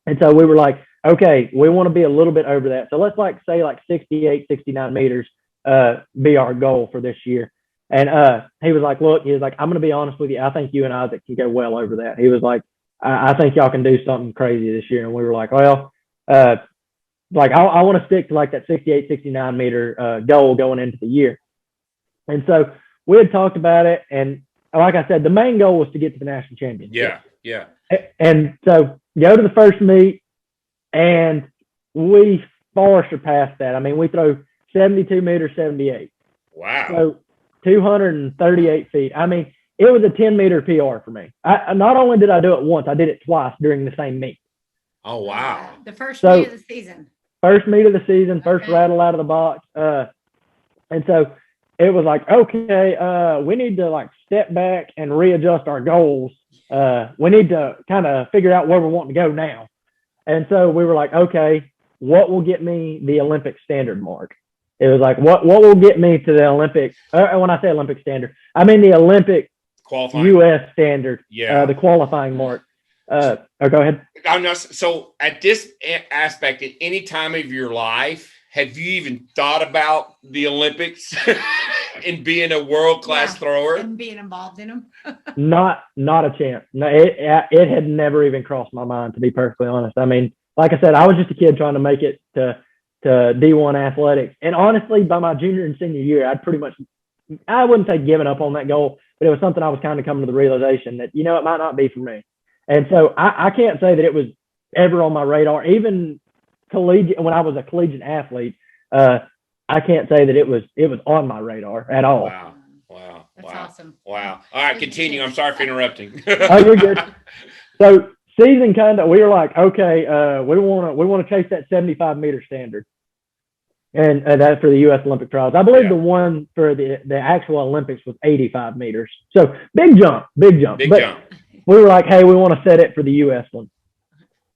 And so we were like, okay, we want to be a little bit over that. So let's say 68, 69 meters be our goal for this year. And he was like, look, I'm going to be honest with you. I think you and Isaac can go well over that. He was like, I think y'all can do something crazy this year. And we were like, well, I want to stick to like that 68, 69 meter goal going into the year. And so we had talked about it. And like I said, the main goal was to get to the national championship. Yeah. And so go to the first meet, and we far surpassed that. I mean, we throw 72 meters, 78. Wow. So 238 feet. I mean, it was a 10-meter PR for me. Not only did I do it once, I did it twice during the same meet. Oh, wow. The first meet of the season. First meet of the season, first Okay. rattle out of the box. And so it was like, okay, we need to like step back and readjust our goals. We need to kind of figure out where we're wanting to go now. And so we were like, okay, what will get me the Olympic standard mark? It was like, what will get me to the Olympic? When I say Olympic standard, I mean the Olympic Qualifying. U.S. standard, Yeah. the qualifying mark. Go ahead. So at this aspect, at any time of your life, have you even thought about the Olympics and being a world-class thrower? And being involved in them? Not a chance. No, it had never even crossed my mind, to be perfectly honest. I mean, like I said, I was just a kid trying to make it to D1 athletics. And honestly, by my junior and senior year, I wouldn't say given up on that goal, but it was something I was kind of coming to the realization that, it might not be for me. And so I can't say that it was ever on my radar. Even when I was a collegiate athlete, I can't say that it was on my radar at all. Wow. That's awesome. Wow. All right, continue. I'm sorry for interrupting. Oh, you're good. So season we were like, okay, we want to chase that 75-meter standard. And that's for the U.S. Olympic trials. I believe the one for the actual Olympics was 85 meters. So big jump. Big But jump. we were like, hey, we want to set it for the U.S. one.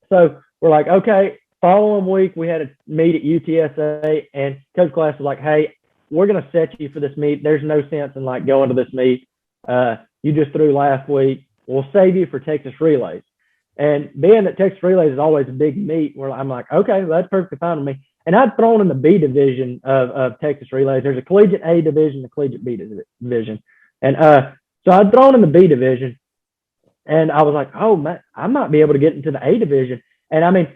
So we're like, okay. Following week, we had a meet at UTSA, and Coach Glass was like, hey, we're going to set you for this meet. There's no sense in like going to this meet. You just threw last week. We'll save you for Texas Relays. And being that Texas Relays is always a big meet, I'm like, okay, well, that's perfectly fine with me. And I'd thrown in the B division of Texas Relays. There's a collegiate A division, a collegiate B division. And so I'd thrown in the B division, and I was like, oh, man, I might be able to get into the A division. And I mean,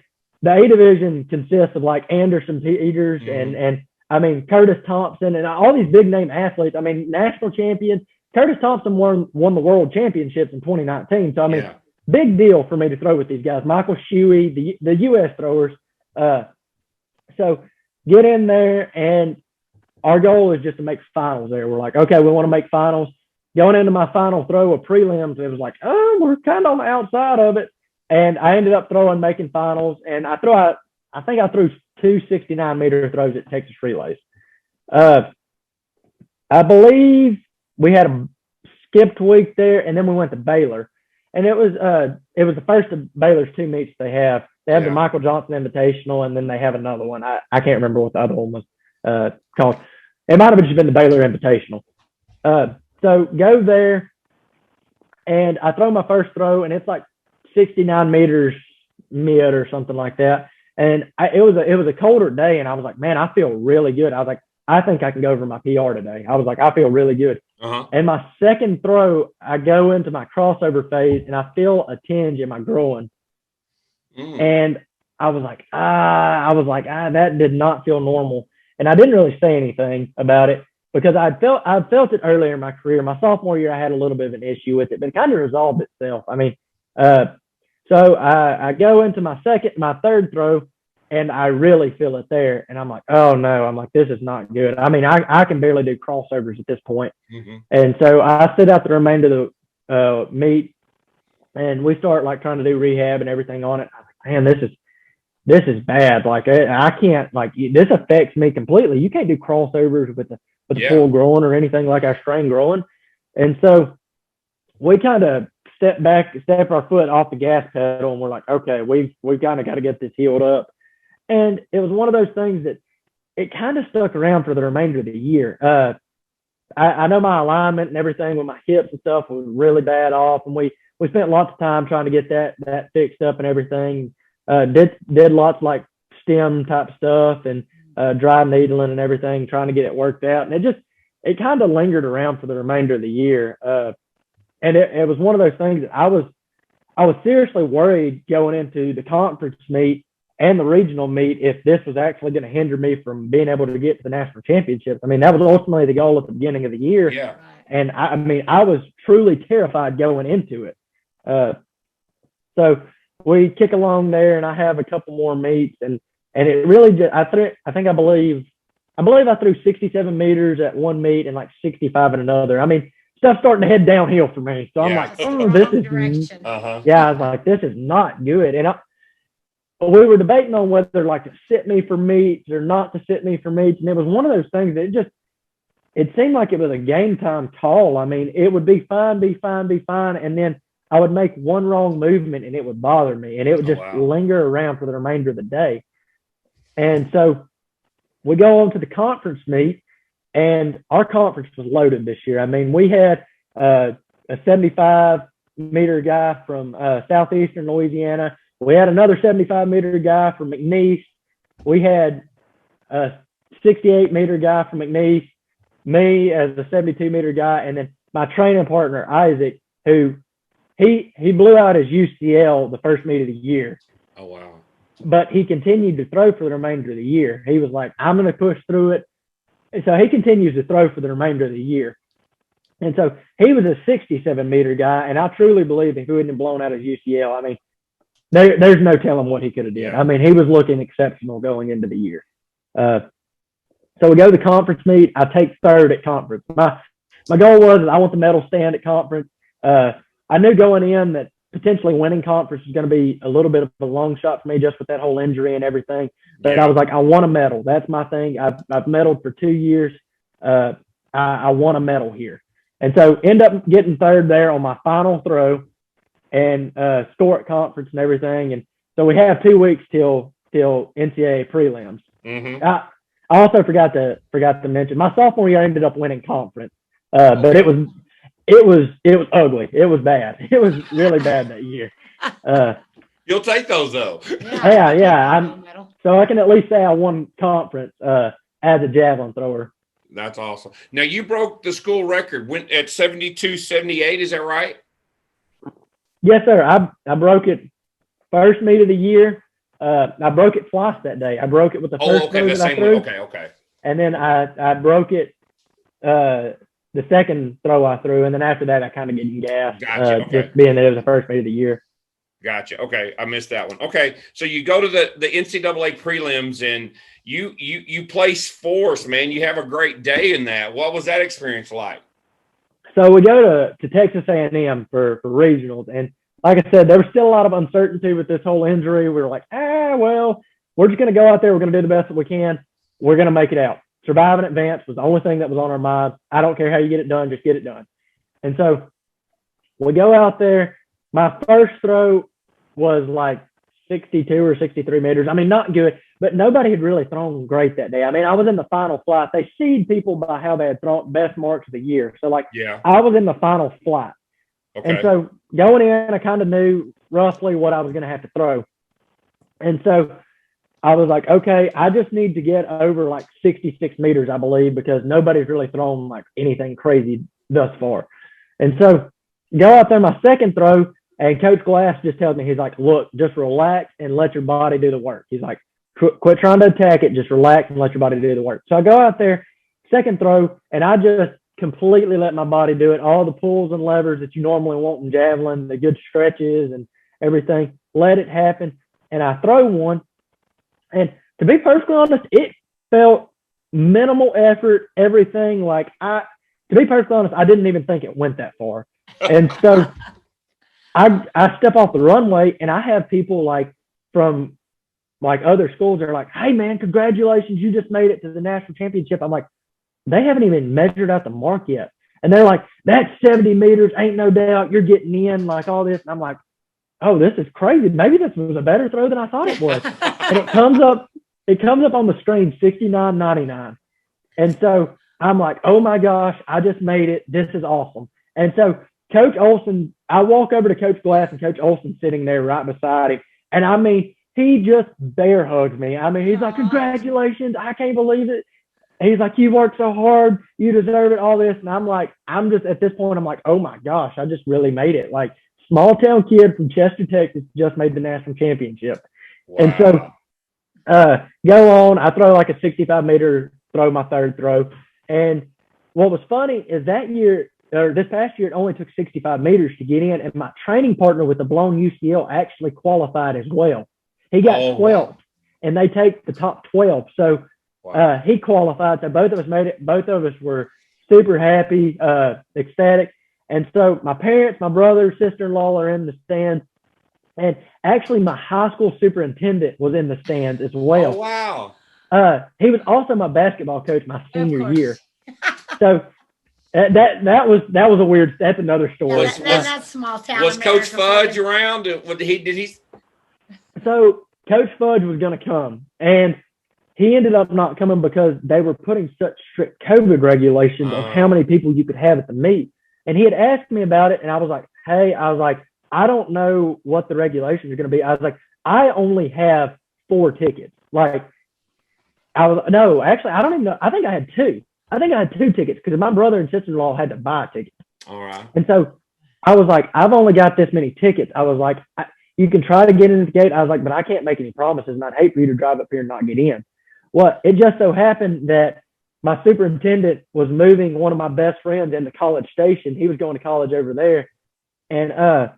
the A division consists of like Anderson Peters and I mean, Curtis Thompson and all these big name athletes. I mean, national champions. Curtis Thompson won the world championships in 2019. So, I mean, big deal for me to throw with these guys. Michael Shuey, the U.S. throwers. So get in there, and our goal is just to make finals there. We're like, okay, we want to make finals. Going into my final throw of prelims, it was like, oh, we're kind of on the outside of it. And I ended up making finals, and I think I threw 2 69-meter throws at Texas Relays. I believe we had a skipped week there, and then we went to Baylor. And it was the first of Baylor's 2 meets they have. They have the Michael Johnson Invitational, and then they have another one. I can't remember what the other one was called. It might have just been the Baylor Invitational. So go there, and I throw my first throw, and it's like 69 meters mid or something like that. And it was a colder day, and I was like, man, I feel really good. I was like, I think I can go over my PR today. I was like, I feel really good. And my second throw, I go into my crossover phase, and I feel a tinge in my groin. And I was like, that did not feel normal. And I didn't really say anything about it because I'd felt it earlier in my career. My sophomore year, I had a little bit of an issue with it, but it kind of resolved itself. I mean, So I go into my third throw, and I really feel it there. And I'm like, oh no, I'm like, this is not good. I mean, I can barely do crossovers at this point. Mm-hmm. And so I sit out the remainder of the meet, and we start like trying to do rehab and everything on it. I'm like, man, this is bad. Like I can't, like, this affects me completely. You can't do crossovers with the full groin or anything like I strained groin. And so we kind of step our foot off the gas pedal, and we're like, okay, we've kind of got to get this healed up. And it was one of those things that it kind of stuck around for the remainder of the year. I know my alignment and everything with my hips and stuff was really bad off, and we spent lots of time trying to get that fixed up and everything. Did lots like stem type stuff and dry needling and everything, trying to get it worked out. And it kind of lingered around for the remainder of the year. And it was one of those things that I was seriously worried going into the conference meet and the regional meet if this was actually going to hinder me from being able to get to the national championships. I mean, that was ultimately the goal at the beginning of the year. Yeah. And I mean, I was truly terrified going into it. So we kick along there, and I have a couple more meets, and it really just, I believe I threw 67 meters at one meet and like 65 at another. I mean, stuff's starting to head downhill for me. So I'm like, oh, this is, I was like, this is not good. And we were debating on whether like to sit me for meets or not to sit me for meets. And it was one of those things that it seemed like it was a game time call. I mean, it would be fine. And then I would make one wrong movement and it would bother me, and it would just linger around for the remainder of the day. And so we go on to the conference meet, and our conference was loaded this year. I mean, we had a 75-meter guy from southeastern Louisiana. We had another 75-meter guy from McNeese. We had a 68-meter guy from McNeese, me as a 72-meter guy, and then my training partner, Isaac, who he blew out his UCL the first meet of the year. Oh, wow. But he continued to throw for the remainder of the year. He was like, I'm going to push through it. And so he continues to throw for the remainder of the year. And so he was a 67-meter guy, and I truly believe if he wouldn't have blown out his UCL, I mean, there's no telling what he could have did. Yeah. I mean, he was looking exceptional going into the year. So we go to the conference meet. I take third at conference. My goal was I want the medal stand at conference. I knew going in that potentially winning conference was going to be a little bit of a long shot for me just with that whole injury and everything. But I was like, I want a medal. That's my thing. I've medaled for 2 years. I want a medal here. And so end up getting third there on my final throw and score at conference and everything. And so we have 2 weeks till NCAA prelims. Mm-hmm. I also forgot to mention my sophomore year I ended up winning conference, but it was ugly. It was bad. It was really bad that year. You'll take those though. Yeah. So I can at least say I won conference as a javelin thrower. That's awesome. Now you broke the school record. Went at 72-78. Is that right? Yes, sir. I broke it first meet of the year. I broke it twice that day. I broke it with the first throw that I threw. Okay. And then I broke it the second throw I threw, and then after that I kind of getting gas. Gotcha. Okay. Just being that it was the first meet of the year. Gotcha. Okay, I missed that one. Okay, so you go to the NCAA prelims and you place fourth, man. You have a great day in that. What was that experience like? So we go to Texas A&M for regionals, and like I said, there was still a lot of uncertainty with this whole injury. We were like, well, we're just going to go out there. We're going to do the best that we can. We're going to make it out. Survive and advance was the only thing that was on our minds. I don't care how you get it done, just get it done. And so we go out there. My first throw was like 62 or 63 meters. I mean, not good, but nobody had really thrown great that day. I mean, I was in the final flight. They seed people by how they had thrown best marks of the year. So, I was in the final flight. Okay. And so going in, I kind of knew roughly what I was going to have to throw. And so I was like, okay, I just need to get over like 66 meters, I believe, because nobody's really thrown like anything crazy thus far. And so go out there, my second throw, and Coach Glass just tells me, he's like, look, just relax and let your body do the work. He's like, quit trying to attack it, just relax and let your body do the work. So I go out there, second throw, and I just completely let my body do it. All the pulls and levers that you normally want in javelin, the good stretches, and everything, let it happen. And I throw one. And to be perfectly honest, it felt minimal effort, everything. To be perfectly honest, I didn't even think it went that far. And so I step off the runway and I have people from other schools are like, hey man, congratulations, you just made it to the national championship. I'm like, they haven't even measured out the mark yet. And they're like, that's 70 meters, ain't no doubt, you're getting in, all this. And I'm like, oh, this is crazy. Maybe this was a better throw than I thought it was. And it comes up on the screen 69.99. And so I'm like, oh my gosh, I just made it. This is awesome. And so Coach Olson, I walk over to Coach Glass, and Coach Olson's sitting there right beside him. And I mean, he just bear hugs me. I mean, he's like, congratulations, I can't believe it. He's like, you worked so hard, you deserve it, all this. And I'm just at this point, I'm like, oh my gosh, I just really made it. Small town kid from Chester, Texas, just made the national championship. Wow. And so go on, I throw a 65-meter throw, my third throw. And what was funny is this past year, it only took 65 meters to get in. And my training partner with the blown UCL actually qualified as well. He got 12th, and they take the top 12. So he qualified. So both of us made it. Both of us were super happy, ecstatic. And so my parents, my brother, sister-in-law are in the stands. And actually, my high school superintendent was in the stands as well. Oh, wow. He was also my basketball coach my senior year. So that was a weird. That's another story. That's small town. Was Coach Fudge around? Did he? So Coach Fudge was going to come, and he ended up not coming because they were putting such strict COVID regulations on how many people you could have at the meet. And he had asked me about it, and I was like, hey, I don't know what the regulations are going to be. I was like, I only have 4 tickets. I don't even know. I think I had 2. I think I had 2 tickets because my brother and sister-in-law had to buy tickets. All right. And so I was like, I've only got this many tickets. I was like, you can try to get into the gate. I was like, but I can't make any promises, and I'd hate for you to drive up here and not get in. Well, it just so happened that my superintendent was moving one of my best friends into College Station. He was going to college over there, and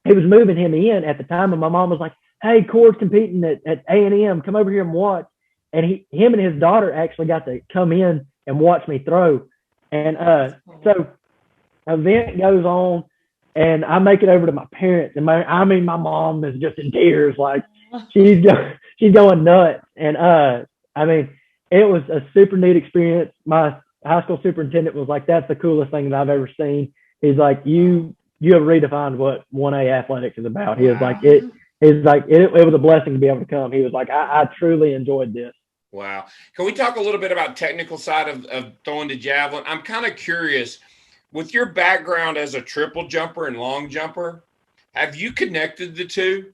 he was moving him in at the time. And my mom was like, hey, Cord's competing at A&M. Come over here and watch. And him and his daughter actually got to come in and watch me throw. And so event goes on, and I make it over to my parents. And my mom is just in tears. She's going nuts. And it was a super neat experience. My high school superintendent was like, that's the coolest thing that I've ever seen. He's like, you have redefined what 1A athletics is about. He was like, it was a blessing to be able to come. He was like, I truly enjoyed this. Wow. Can we talk a little bit about technical side of throwing the javelin? I'm kind of curious, with your background as a triple jumper and long jumper, have you connected the two?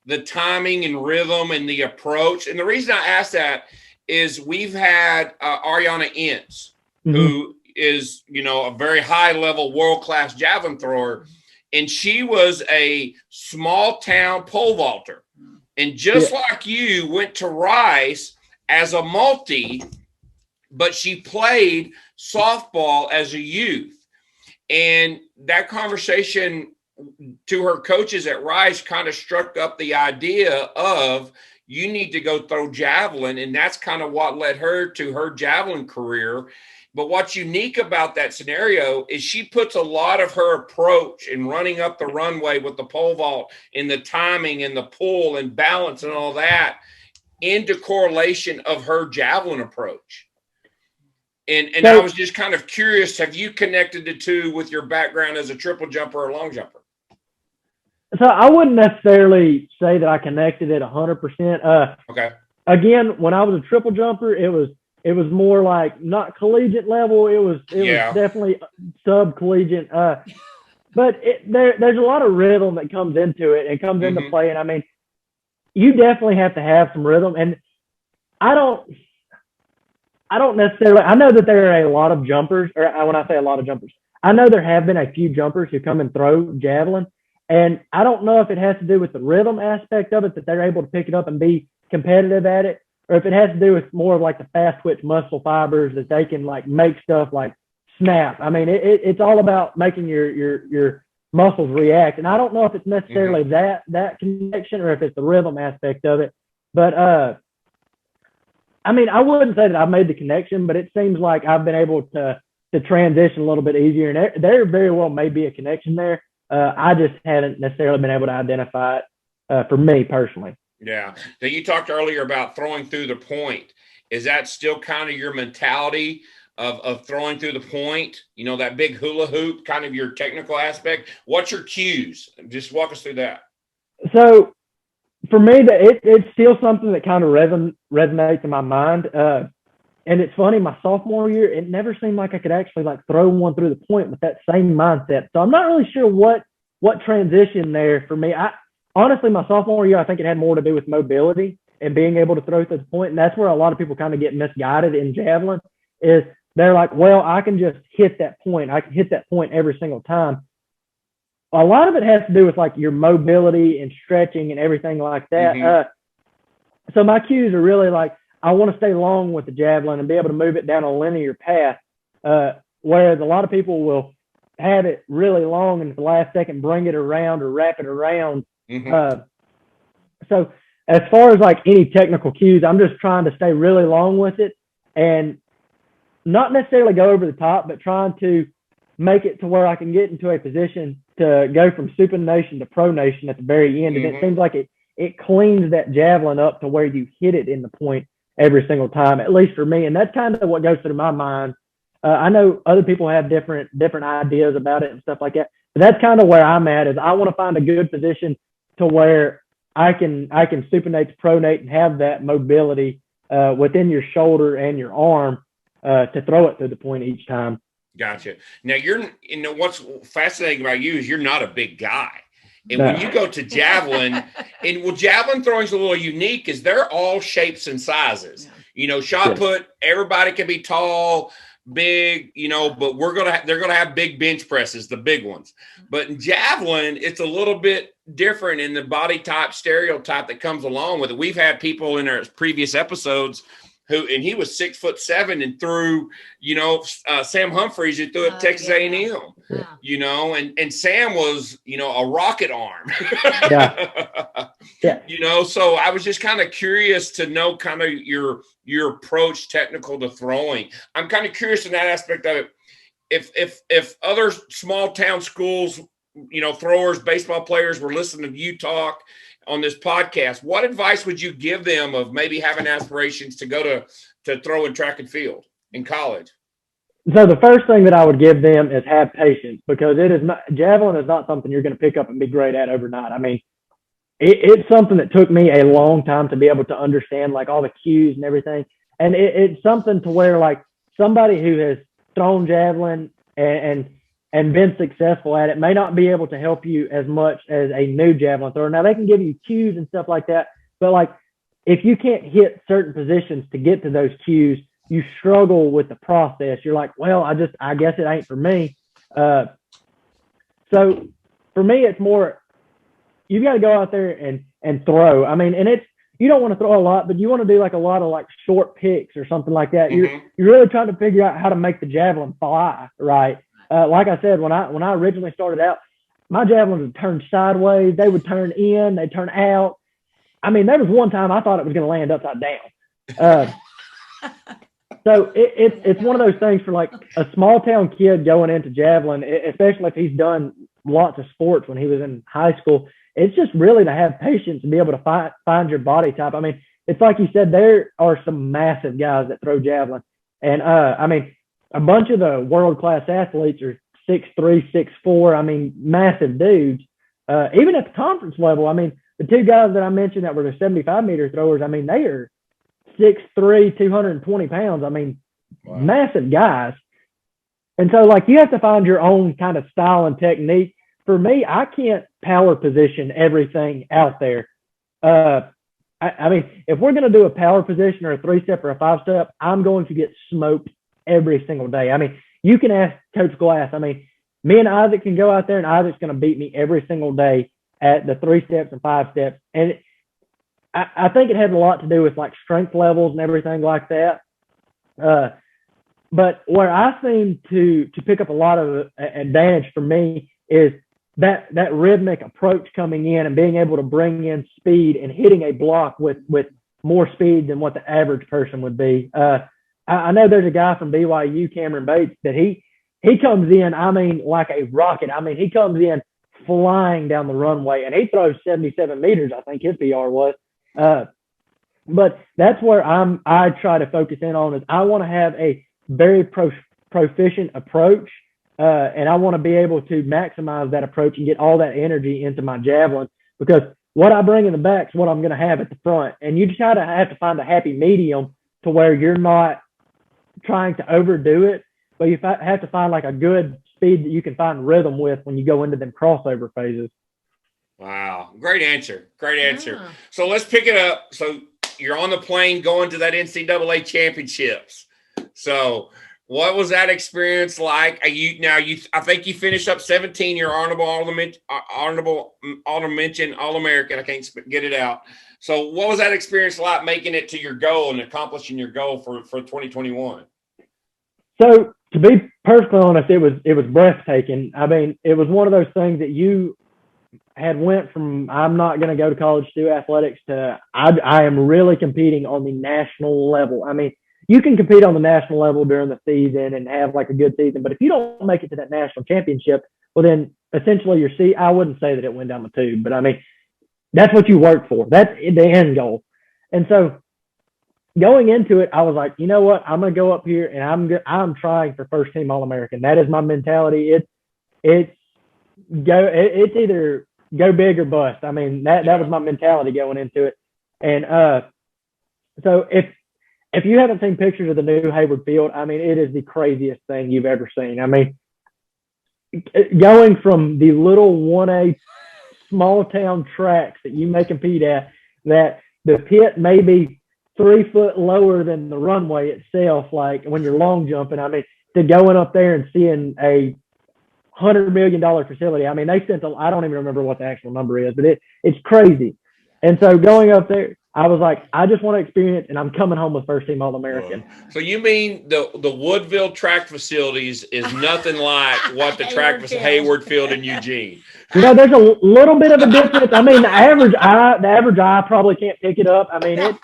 The timing and rhythm and the approach? And the reason I ask that is we've had Ariana Ince, who is, a very high-level, world-class javelin thrower, and she was a small-town pole vaulter. And just like you, went to Rice as a multi, but she played softball as a youth. And that conversation to her coaches at Rice kind of struck up the idea of, you need to go throw javelin. And that's kind of what led her to her javelin career. But what's unique about that scenario is she puts a lot of her approach in running up the runway with the pole vault and the timing and the pull and balance and all that into correlation of her javelin approach. And I was just kind of curious, have you connected the two with your background as a triple jumper or long jumper? So I wouldn't necessarily say that I connected it 100%. Okay. Again, when I was a triple jumper, it was more like not collegiate level. It was definitely sub-collegiate. But there's a lot of rhythm that comes into it and comes into play. And you definitely have to have some rhythm. And I don't necessarily, I know that there are a lot of jumpers, or when I say a lot of jumpers, I know there have been a few jumpers who come and throw javelin. And I don't know if it has to do with the rhythm aspect of it, that they're able to pick it up and be competitive at it, or if it has to do with more of the fast twitch muscle fibers that they can make stuff snap. It's all about making your muscles react. And I don't know if it's necessarily that connection or if it's the rhythm aspect of it. But I mean, I wouldn't say that I've made the connection, but it seems like I've been able to transition a little bit easier. And there very well may be a connection there. I just haven't necessarily been able to identify it for me personally. Yeah. Now, you talked earlier about throwing through the point. Is that still kind of your mentality of throwing through the point? You know, that big hula hoop, kind of your technical aspect. What's your cues? Just walk us through that. So for me, it's still something that kind of resonates in my mind. And it's funny, my sophomore year, it never seemed like I could actually like throw one through the point with that same mindset. So I'm not really sure what transition there for me. Honestly, my sophomore year, I think it had more to do with mobility and being able to throw through the point. And that's where a lot of people kind of get misguided in javelin, is they're like, well, I can just hit that point. I can hit that point every single time. A lot of it has to do with like your mobility and stretching and everything like that. So my cues are really like, I want to stay long with the javelin and be able to move it down a linear path. Whereas a lot of people will have it really long and at the last second bring it around or wrap it around. So as far as like any technical cues, I'm just trying to stay really long with it and not necessarily go over the top, but trying to make it to where I can get into a position to go from supination to pronation at the very end. And it seems like it cleans that javelin up to where you hit it in the point every single time, at least for me. And that's kind of what goes through my mind. I know other people have different ideas about it and stuff like that, but that's kind of where I'm at, is I want to find a good position to where I can supinate to pronate and have that mobility within your shoulder and your arm to throw it through the point each time. Gotcha. Now what's fascinating about you is you're not a big guy. And when you go to javelin, javelin throwing is a little unique, is they're all shapes and sizes. You know, shot put, everybody can be tall, big, you know, but they're gonna have big bench presses, the big ones. But in javelin, it's a little bit different in the body type stereotype that comes along with it. We've had people in our previous episodes and he was 6'7" and threw, you know, Sam Humphreys, who threw at Texas A&M, you know, and Sam was, you know, a rocket arm. You know, so I was just kind of curious to know kind of your approach technical to throwing. I'm kind of curious in that aspect of it. If other small town schools, you know, throwers, baseball players were listening to you talk on this podcast, what advice would you give them of maybe having aspirations to go to throw in track and field in college? So the first thing that I would give them is have patience, because javelin is not something you're going to pick up and be great at overnight. I mean, it's something that took me a long time to be able to understand, like all the cues and everything. And it's something to where like somebody who has thrown javelin and been successful at it may not be able to help you as much as a new javelin thrower. Now they can give you cues and stuff like that, but like if you can't hit certain positions to get to those cues, you struggle with the process. You're like, well, I guess it ain't for me. So for me, it's more, you got to go out there and throw. I mean, and you don't want to throw a lot, but you want to do like a lot of like short picks or something like that. You're really trying to figure out how to make the javelin fly, right? Like I said, when I originally started out, my javelins would turn sideways. They would turn in. They'd turn out. I mean, there was one time I thought it was going to land upside down. So it's one of those things for like a small town kid going into javelin, especially if he's done lots of sports when he was in high school. It's just really to have patience and be able to find your body type. I mean, it's like you said, there are some massive guys that throw javelin. And I mean, a bunch of the world-class athletes are 6'3", 6'4". I mean, massive dudes. Even at the conference level, I mean, the two guys that I mentioned that were the 75-meter throwers, I mean, they are 6'3", 220 pounds. I mean, massive guys. And so, like, you have to find your own kind of style and technique. For me, I can't power position everything out there. I mean, if we're going to do a power position or a 3-step or a 5-step, I'm going to get smoked every single day. I mean, you can ask Coach Glass. I mean, me and Isaac can go out there and Isaac's going to beat me every single day at the 3-steps and 5-steps. And I think it has a lot to do with like strength levels and everything like that. But where I seem to pick up a lot of advantage for me is that rhythmic approach coming in and being able to bring in speed and hitting a block with more speed than what the average person would be. I know there's a guy from BYU, Cameron Bates, that he comes in, I mean, like a rocket. I mean, he comes in flying down the runway, and he throws 77 meters, I think his PR was. But that's where I try to focus in on is I want to have a very proficient approach, and I want to be able to maximize that approach and get all that energy into my javelin, because what I bring in the back is what I'm going to have at the front. And you just have to find a happy medium to where you're not trying to overdo it, but you have to find like a good speed that you can find rhythm with when you go into them crossover phases. Wow. Great answer. Great answer. Yeah. So let's pick it up. So you're on the plane going to that NCAA championships. So what was that experience like? I think you finished up 17. You're honorable mention, All-American. I can't get it out. So what was that experience like, making it to your goal and accomplishing your goal for 2021? So to be perfectly honest, it was breathtaking. I mean, it was one of those things that you had went from I'm not going to go to college to do athletics to I am really competing on the national level. I mean, you can compete on the national level during the season and have like a good season, but if you don't make it to that national championship, well then essentially I wouldn't say that it went down the tube, but I mean, that's what you work for. That's the end goal. And so going into it, I was like, you know what? I'm going to go up here and I'm trying for first team All-American. That is my mentality. It's either go big or bust. I mean, that was my mentality going into it. And so if you haven't seen pictures of the new Hayward Field, I mean, it is the craziest thing you've ever seen. I mean, going from the little 1A small town tracks that you may compete at, that the pit may be 3 foot lower than the runway itself, like when you're long jumping, I mean, to going up there and seeing a $100 million facility. I mean, they spent I don't even remember what the actual number is, but it's crazy. And so going up there, I was like, I just want to experience, and I'm coming home with first team All-American. So you mean the Woodville track facilities is nothing like what the Hayward Field in Eugene? You know, there's a little bit of a difference. I mean, the average eye probably can't pick it up. I mean,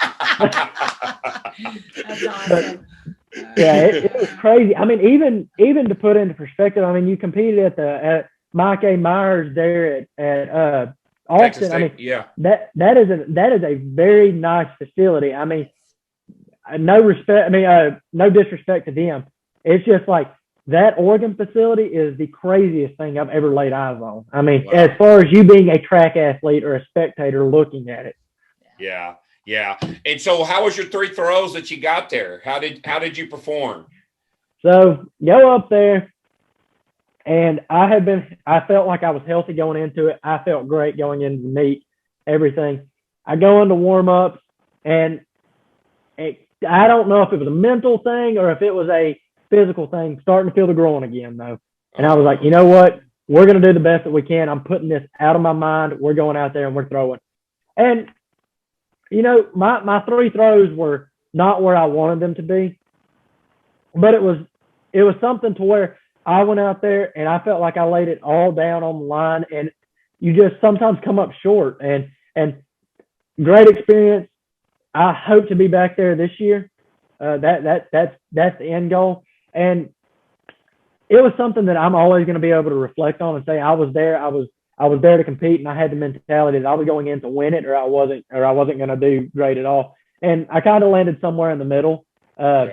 That's awesome. Yeah, it was crazy. I mean, even to put into perspective, I mean, you competed at Mike A. Myers there at Austin. I mean, yeah, that is a very nice facility. I mean, no disrespect to them. It's just like that Oregon facility is the craziest thing I've ever laid eyes on. I mean, wow. As far as you being a track athlete or a spectator looking at it. Yeah. Yeah. And so how was your 3 throws that you got there? How did you perform? So go up there, and I felt like I was healthy going into it. I felt great going into the meet, everything. I go into warm-ups, and I don't know if it was a mental thing or if it was a physical thing, starting to feel the groin again, though. And I was like, you know what? We're going to do the best that we can. I'm putting this out of my mind. We're going out there and we're throwing. And you know, my 3 throws were not where I wanted them to be, but it was something to where I went out there and I felt like I laid it all down on the line, and you just sometimes come up short. And great experience. I hope to be back there this year. That's the end goal, and it was something that I'm always going to be able to reflect on and say I was there. I was there to compete, and I had the mentality that I was going in to win it, or I wasn't going to do great at all. And I kind of landed somewhere in the middle. So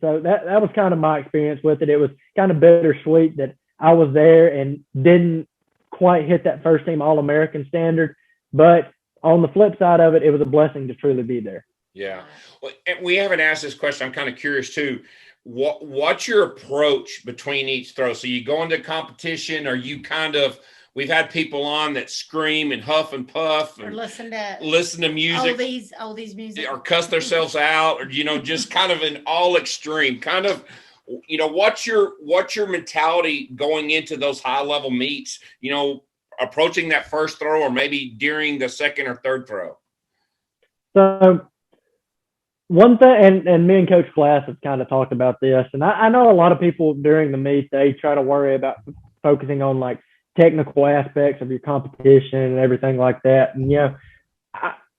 that was kind of my experience with it. It was kind of bittersweet that I was there and didn't quite hit that first team All-American standard. But on the flip side of it, it was a blessing to truly be there. Yeah. Well, and we haven't asked this question. I'm kind of curious too. What's your approach between each throw? So you go into competition, or you we've had people on that scream and huff and puff and or listen to music, oldies music, or cuss themselves out, or, just kind of an all extreme kind of, what's your mentality going into those high level meets, approaching that first throw, or maybe during the second or third throw? So one thing, and me and Coach Glass have kind of talked about this, and I know a lot of people during the meet, they try to worry about focusing on like technical aspects of your competition and everything like that. And,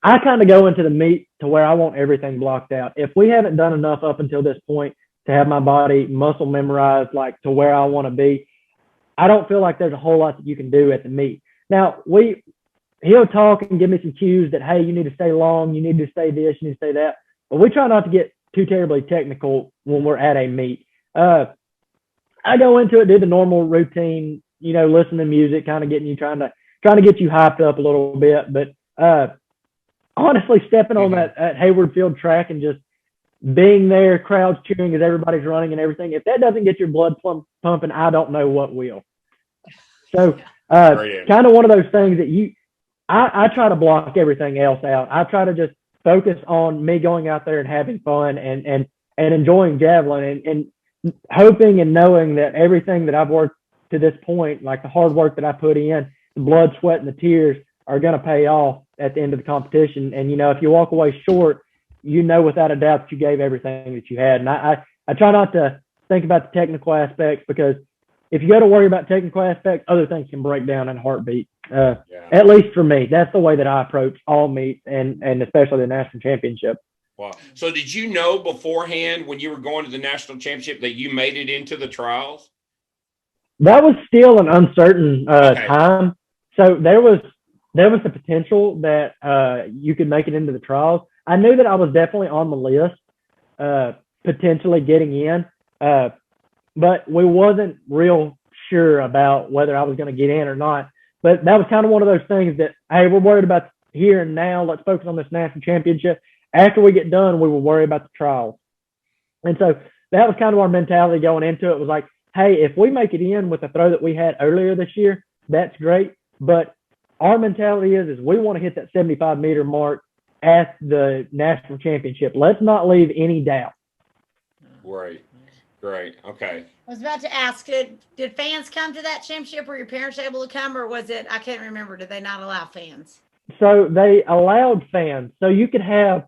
I kind of go into the meet to where I want everything blocked out. If we haven't done enough up until this point to have my body muscle memorized, like to where I want to be, I don't feel like there's a whole lot that you can do at the meet. Now, he'll talk and give me some cues that, hey, you need to stay long, you need to say this, you need to say that. But we try not to get too terribly technical when we're at a meet. I go into it, do the normal routine, listen to music, kind of getting you, trying to get you hyped up a little bit. But honestly, stepping on that at Hayward Field track and just being there, crowds cheering as everybody's running and everything, if that doesn't get your blood pumping, I don't know what will. So kind of one of those things that I try to block everything else out. I try to just focus on me going out there and having fun and enjoying javelin and hoping and knowing that everything that I've worked to this point, like the hard work that I put in, the blood, sweat, and the tears are going to pay off at the end of the competition. And, if you walk away short, without a doubt that you gave everything that you had. And I try not to think about the technical aspects, because if you got to worry about technical aspects, other things can break down in a heartbeat. At least for me, that's the way that I approach all meets and especially the national championship. Wow. So did you know beforehand when you were going to the national championship that you made it into the trials? That was still an uncertain time. So there was the potential that you could make it into the trials. I knew that I was definitely on the list, potentially getting in, but we wasn't real sure about whether I was going to get in or not. But that was kind of one of those things that, hey, we're worried about here and now. Let's focus on this national championship. After we get done, we will worry about the trials. And so that was kind of our mentality going into it. Was like, hey, if we make it in with the throw that we had earlier this year, that's great. But our mentality is we want to hit that 75-meter mark at the national championship. Let's not leave any doubt. Right. Great. Okay. I was about to ask, did fans come to that championship? Were your parents able to come, or was it, I can't remember, did they not allow fans? So they allowed fans. So you could have,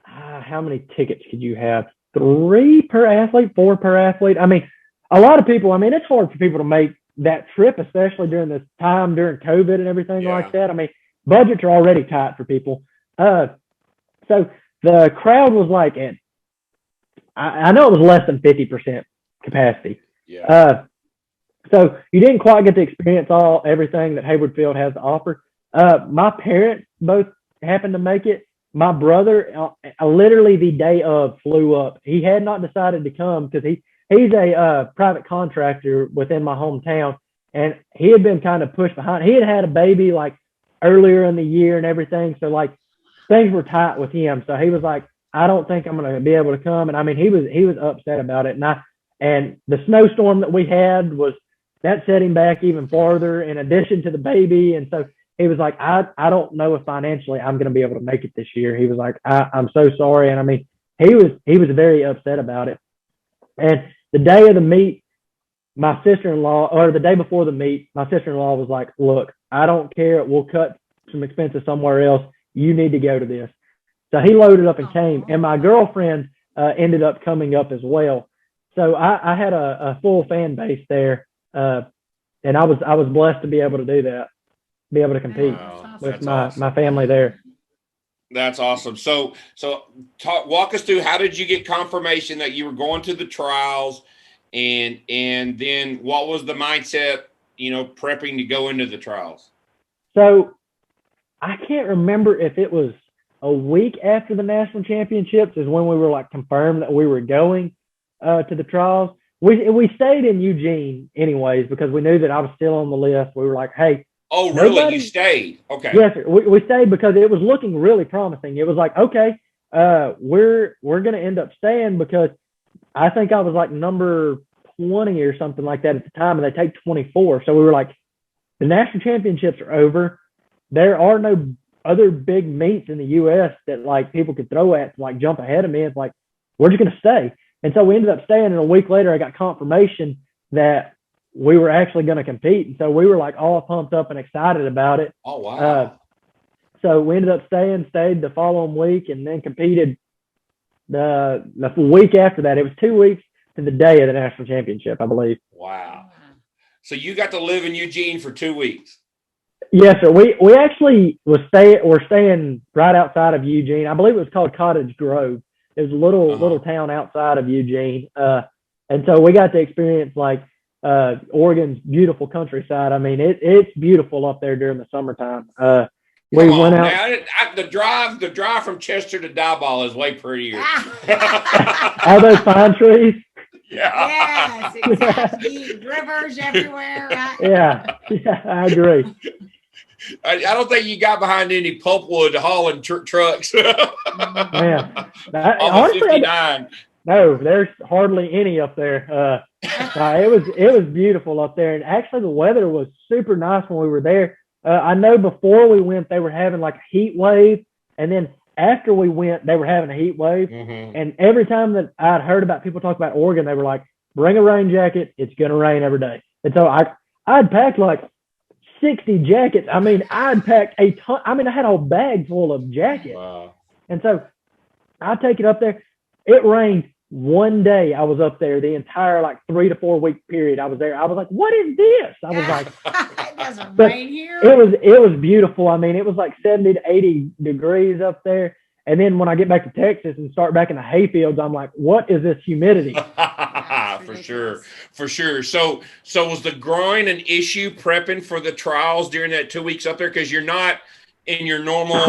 how many tickets could you have? 3 per athlete, 4 per athlete. I mean, a lot of people, it's hard for people to make that trip, especially during this time, during COVID and everything like that. I mean, budgets are already tight for people. So the crowd was like I know it was less than 50% capacity. Yeah. So you didn't quite get to experience everything that Hayward Field has to offer. My parents both happened to make it. My brother, literally the day of, flew up. He had not decided to come because he's a private contractor within my hometown, and he had been kind of pushed behind. He had had a baby like earlier in the year and everything, so like things were tight with him. So he was like, I don't think I'm going to be able to come. And he was upset about it. And the snowstorm that we had that set him back even farther in addition to the baby. And so he was like, I don't know if financially I'm going to be able to make it this year. He was like, I'm so sorry. And he was very upset about it. And the day of the meet, my sister-in-law, or the day before the meet, my sister-in-law was like, look, I don't care. We'll cut some expenses somewhere else. You need to go to this. So he loaded up and came, and my girlfriend ended up coming up as well. So I had a full fan base there, and I was blessed to be able to do that, be able to compete with my family there. That's awesome. So walk us through, how did you get confirmation that you were going to the trials, and then what was the mindset, prepping to go into the trials? So I can't remember if it was a week after the national championships is when we were like confirmed that we were going to the trials. We stayed in Eugene anyways because we knew that I was still on the list. We were like, hey. Oh, really? You stayed? Okay. Yes, sir. We stayed because it was looking really promising. It was like, okay, we're going to end up staying because I think I was like number 20 or something like that at the time, and they take 24. So we were like, the national championships are over. There are no other big meets in the U.S. that like people could throw at to like jump ahead of me. It's like, we're just going to stay. And so we ended up staying, and a week later I got confirmation that we were actually going to compete. And so we were like all pumped up and excited about it. Oh, wow. So we ended up stayed the following week, and then competed the week after that. It was 2 weeks to the day of the national championship, I believe. Wow. So you got to live in Eugene for 2 weeks. Yes, sir. We actually were staying right outside of Eugene. I believe it was called Cottage Grove. It was a little town outside of Eugene. And so we got to experience like Oregon's beautiful countryside. I mean, it's beautiful up there during the summertime. We went out. Now, the drive from Chester to Diboll is way prettier. All those pine trees. Yeah. Yes, exactly. Rivers everywhere, right? Yeah, I agree. I don't think you got behind any pulpwood hauling trucks. Man, Honestly, 59. No, there's hardly any up there. It was beautiful up there, and actually the weather was super nice when we were there. I know before we went, they were having like a heat wave, and then after we went, they were having a heat wave. Mm-hmm. And every time that I'd heard about people talk about Oregon, they were like, "Bring a rain jacket. It's gonna rain every day." And so I'd packed like 60 jackets. I mean, I'd packed a ton. I mean, I had a whole bag full of jackets. Wow. And so I take it up there. It rained one day. I was up there the entire like 3 to 4 week period. I was there. I was like, "What is this?" I was like, "It doesn't rain here." It was beautiful. I mean, it was like 70 to 80 degrees up there. And then when I get back to Texas and start back in the hayfields, I'm like, "What is this humidity?" For sure. So was the groin an issue prepping for the trials during that 2 weeks up there? Because you're not in your normal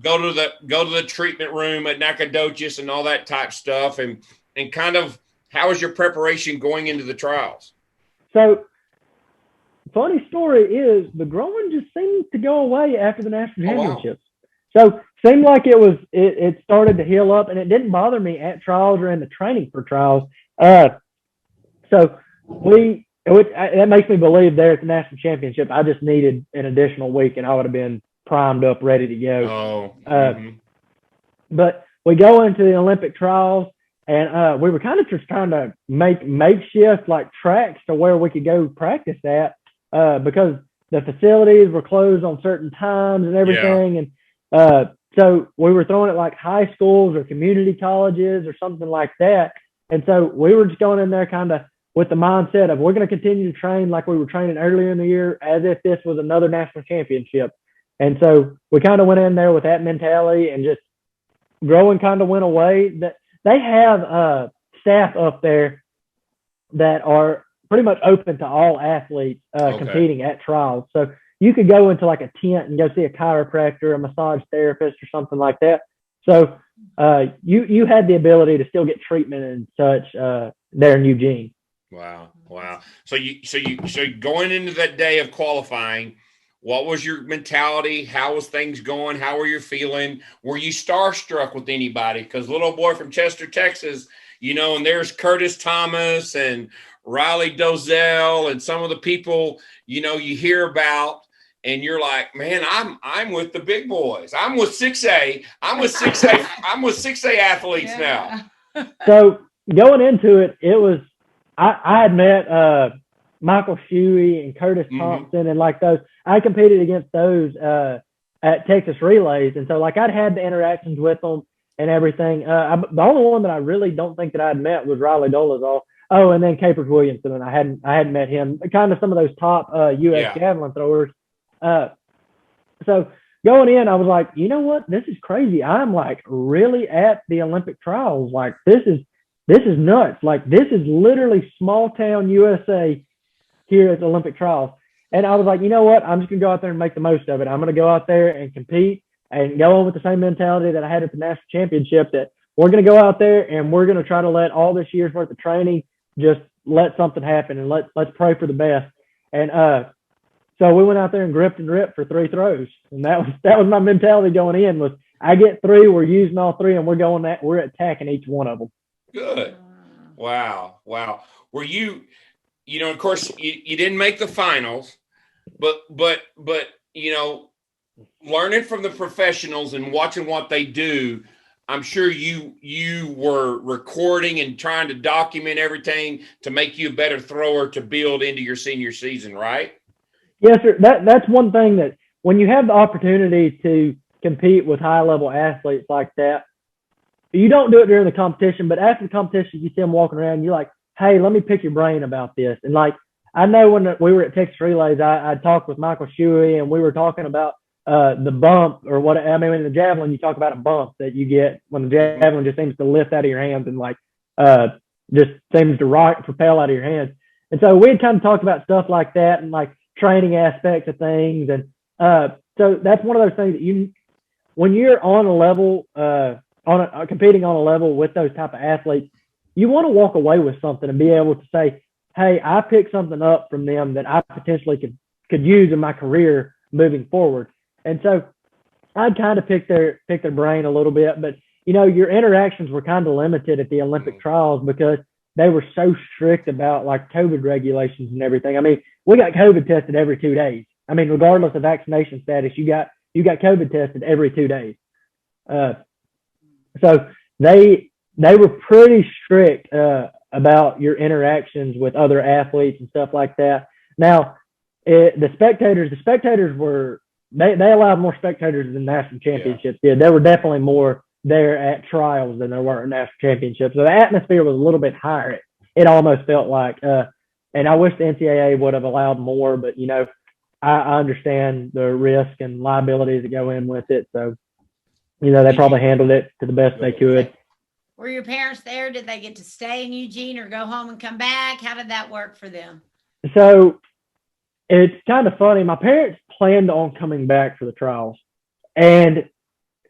go to the treatment room at Nacogdoches and all that type stuff, and kind of how was your preparation going into the trials? So, funny story is the groin just seemed to go away after the national championships. Wow. So seemed like it started to heal up, and it didn't bother me at trials or in the training for trials. So that makes me believe there at the national championship, I just needed an additional week, and I would have been primed up, ready to go. But we go into the Olympic trials, and we were kind of just trying to make makeshift like tracks to where we could go practice at, because the facilities were closed on certain times and everything. Yeah. And so we were throwing it like high schools or community colleges or something like that. And so we were just going in there kind of with the mindset of we're going to continue to train like we were training earlier in the year as if this was another national championship. And so we kind of went in there with that mentality, and just growing kind of went away. That they have staff up there that are pretty much open to all athletes competing at trials. So you could go into like a tent and go see a chiropractor, a massage therapist, or something like that. So you had the ability to still get treatment and such there in Eugene. Wow. So going into that day of qualifying, what was your mentality? How was things going? How were you feeling? Were you starstruck with anybody? Because little boy from Chester, Texas, and there's Curtis Thomas and Riley Dozell and some of the people, you hear about, and you're like, man, I'm with the big boys. I'm with 6A. I'm with 6A athletes now. So going into it, was I had met Michael Shuey and Curtis Thompson and like those. I competed against those at Texas Relays, and so like I'd had the interactions with them and everything. The only one that I really don't think that I'd met was Riley Dolezal. Oh, and then Capers Williamson, and I hadn't met him. Kind of some of those top U.S. javelin throwers. So going in, I was like, you know what? This is crazy. I'm like really at the Olympic trials. Like this is nuts. Like this is literally small town USA here at the Olympic trials. And I was like, you know what? I'm just going to go out there and make the most of it. I'm going to go out there and compete and go on with the same mentality that I had at the national championship, that we're going to go out there and we're going to try to let all this year's worth of training just let something happen, and let's pray for the best. And so we went out there and gripped and ripped for 3 throws. And that was my mentality going in, was I get 3, we're using all 3, and we're attacking each one of them. Good. Wow. Were you, of course you didn't make the finals, but learning from the professionals and watching what they do, I'm sure you were recording and trying to document everything to make you a better thrower to build into your senior season, right? Yes, sir. That's one thing that when you have the opportunity to compete with high-level athletes like that, you don't do it during the competition, but after the competition, you see them walking around, you're like, hey, let me pick your brain about this. And like, I know when we were at Texas Relays, I talked with Michael Shuey, and we were talking about the bump, or what I mean, in the javelin, you talk about a bump that you get when the javelin just seems to lift out of your hands and like just seems to propel out of your hands. And so we had kind of talked about stuff like that and like training aspects of things. And so that's one of those things that when you're on a level, competing on a level with those type of athletes, you want to walk away with something and be able to say, hey, I picked something up from them that I potentially could use in my career moving forward. And so I'd kind of pick their brain a little bit, but your interactions were kind of limited at the Olympic trials because they were so strict about like COVID regulations and everything. I mean, we got COVID tested every 2 days. I mean, regardless of vaccination status, you got COVID tested every 2 days. So they were pretty strict about your interactions with other athletes and stuff like that. Now, the spectators were, they allowed more spectators than national championships did. There were definitely more there at trials than there were at national championships. So the atmosphere was a little bit higher. It almost felt like, and I wish the NCAA would have allowed more, but I understand the risk and liabilities that go in with it. So, they probably handled it to the best they could. Were your parents there? Did they get to stay in Eugene or go home and come back? How did that work for them? So it's kind of funny. My parents planned on coming back for the trials, and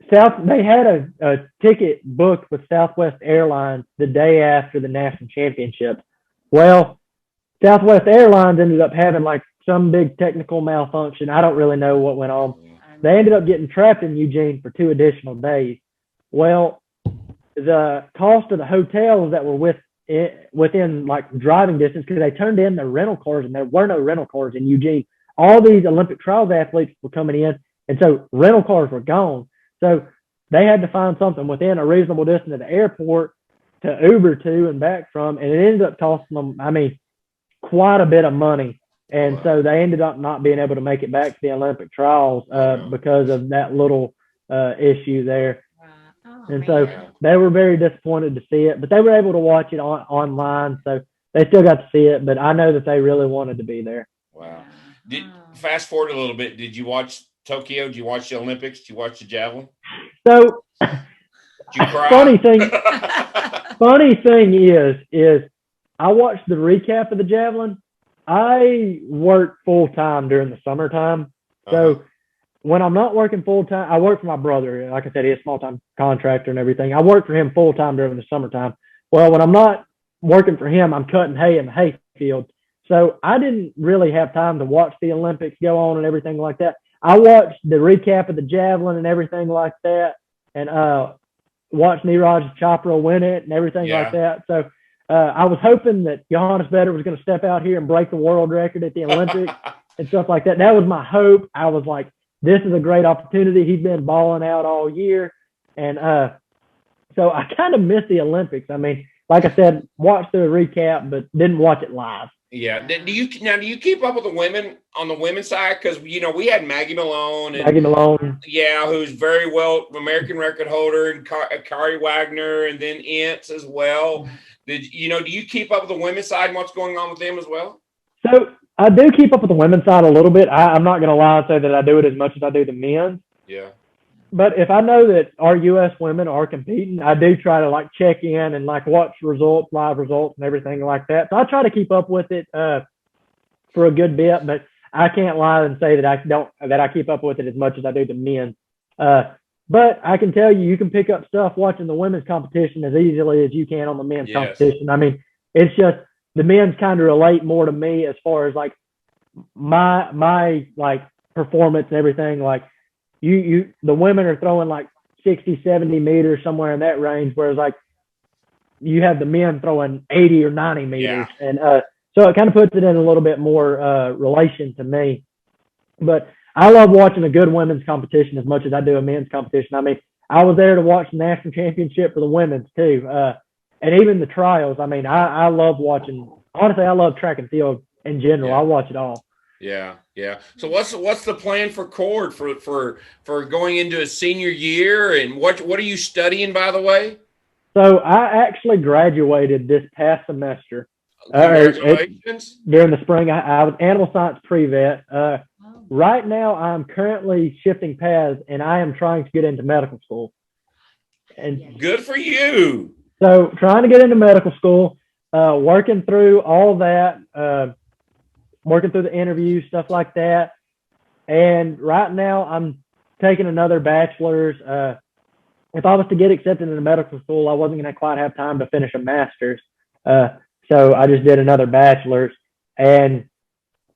they had a ticket booked with Southwest Airlines the day after the national championship. Well, Southwest Airlines ended up having like some big technical malfunction. I don't really know what went on. They ended up getting trapped in Eugene for 2 additional days. Well, the cost of the hotels that were within like driving distance, because they turned in their rental cars and there were no rental cars in Eugene. All these Olympic trials athletes were coming in, and so rental cars were gone. So they had to find something within a reasonable distance of the airport to Uber to and back from, and it ended up costing them, I mean, quite a bit of money. And so they ended up not being able to make it back to the Olympic trials because of that little issue there. And so they were very disappointed to see it, but they were able to watch it online. So they still got to see it, but I know that they really wanted to be there. Wow. Fast forward a little bit. Did you watch Tokyo? Did you watch the Olympics? Did you watch the javelin? So did you cry? funny thing is I watched the recap of the javelin. I work full time during the summertime. So when I'm not working full time, I work for my brother. Like I said, he's a small time contractor and everything. I work for him full time during the summertime. Well, when I'm not working for him, I'm cutting hay in the hay field. So I didn't really have time to watch the Olympics go on and everything like that. I watched the recap of the javelin and everything like that, and watched Neeraj Chopra win it and everything like that. So I was hoping that Johannes Vetter was going to step out here and break the world record at the Olympics and stuff like that. That was my hope. I was like, this is a great opportunity. He's been balling out all year. And so I kind of missed the Olympics. I mean, like I said, watched the recap, but didn't watch it live. Yeah. Do you keep up with the women on the women's side? Because, we had Maggie Malone. Yeah, who's very well American record holder, and Kari Wagner, and then Ince as well. Do you keep up with the women's side and what's going on with them as well? So I do keep up with the women's side a little bit. I'm not going to lie and say that I do it as much as I do the men. Yeah. But if I know that our U.S. women are competing, I do try to like check in and like watch live results and everything like that. So I try to keep up with it for a good bit, but I can't lie and say that I keep up with it as much as I do the men. But I can tell you can pick up stuff watching the women's competition as easily as you can on the men's competition. I mean, it's just the men's kind of relate more to me as far as like my like performance and everything. Like the women are throwing like 60, 70 meters, somewhere in that range, whereas like you have the men throwing 80 or 90 meters. Yeah. And so it kind of puts it in a little bit more relation to me. But I love watching a good women's competition as much as I do a men's competition. I mean, I was there to watch the national championship for the women's too. And even the trials. I mean, I love watching. Honestly, I love track and field in general. I watch it all. Yeah, yeah. So what's the plan for Cord for going into a senior year, and what are you studying, by the way? So I actually graduated this past semester. Congratulations. During the spring, I was animal science pre-vet. Oh. Right now, I'm currently shifting paths, and I am trying to get into medical school. And Good for you. so, trying to get into medical school, working through all that, working through the interviews, stuff like that. And right now, I'm taking another bachelor's. If I was to get accepted into medical school, I wasn't going to quite have time to finish a master's. So I just did another bachelor's, and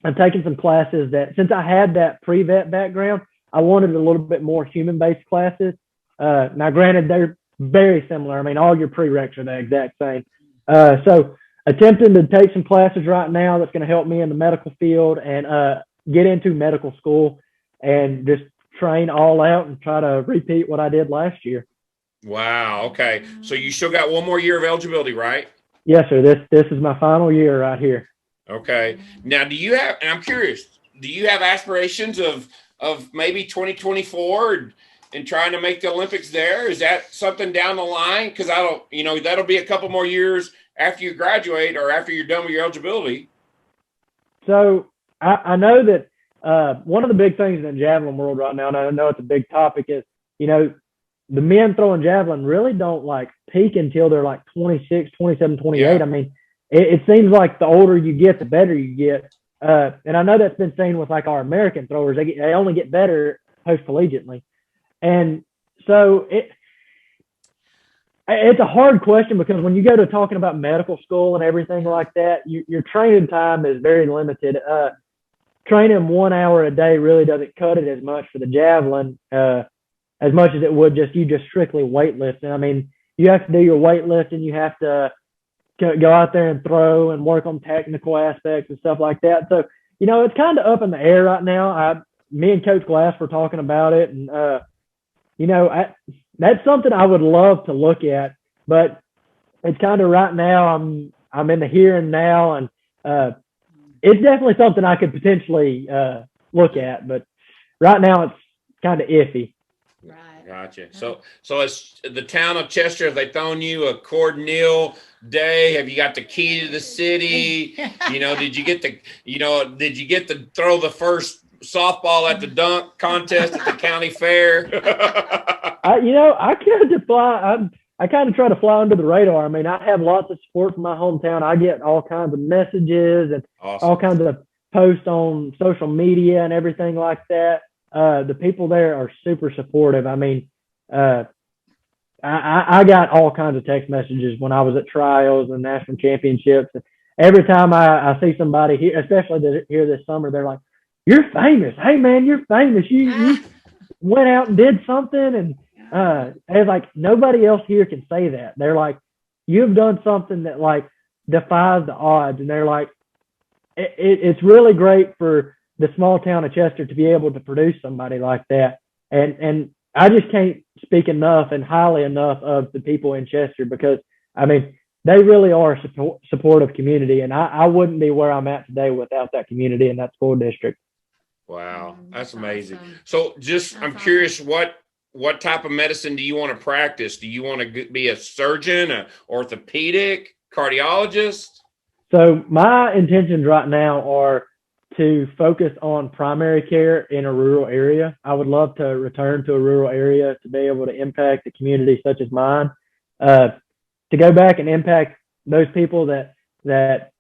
I'm taking some classes that, since I had that pre-vet background, I wanted a little bit more human-based classes. Now, granted, they're very similar. I mean, all your prereqs are the exact same. So attempting to take some classes right now that's going to help me in the medical field and get into medical school and just train all out and try to repeat what I did last year. Wow. Okay. So you still got one more year of eligibility, right? Yes, sir. This is my final year right here. Okay. Now, do you have, and I'm curious, do you have aspirations of maybe 2024 and trying to make the Olympics there? Is that something down the line? Because that'll be a couple more years after you graduate or after you're done with your eligibility. So I know that one of the big things in the javelin world right now, and I know it's a big topic, is, the men throwing javelin really don't peak until they're 26, 27, 28. Yeah. I mean, it seems like the older you get, the better you get. And I know that's been seen with our American throwers. They only get better post-collegiately. And so it's a hard question, because when you go to talking about medical school and everything like that, your training time is very limited. Training 1 hour a day really doesn't cut it as much for the javelin, as much as it would just strictly weightlifting. I mean, you have to do your weightlifting. You have to go out there and throw and work on technical aspects and stuff like that. So, it's kind of up in the air right now. Me and Coach Glass were talking about it, and, that's something I would love to look at, but it's kind of right now I'm in the here and now, and it's definitely something I could potentially look at, but right now it's kind of iffy. Right. Gotcha. So it's the town of Chester. Have they thrown you a Cord Neal day? Have you got the key to the city? Did you get to throw the first softball at the dunk contest at the county fair? I kind of try to fly under the radar. I mean, I have lots of support from my hometown. I get all kinds of messages and Awesome. all kinds of posts on social media and everything like that. The people there are super supportive. I mean, I got all kinds of text messages when I was at trials and national championships. Every time I see somebody here, especially here this summer, they're like, "You're famous. Hey, man, you're famous. You went out and did something." And it's like, nobody else here can say that. They're like, "You've done something that defies the odds." And they're like, it's really great for the small town of Chester to be able to produce somebody like that. And I just can't speak enough and highly enough of the people in Chester, because, I mean, they really are a supportive community. And I wouldn't be where I'm at today without that community and that school district. Wow. That's amazing. Awesome. So I'm curious, awesome. what type of medicine do you want to practice? Do you want to be a surgeon, an orthopedic, cardiologist? So my intentions right now are to focus on primary care in a rural area. I would love to return to a rural area to be able to impact a community such as mine, to go back and impact those people that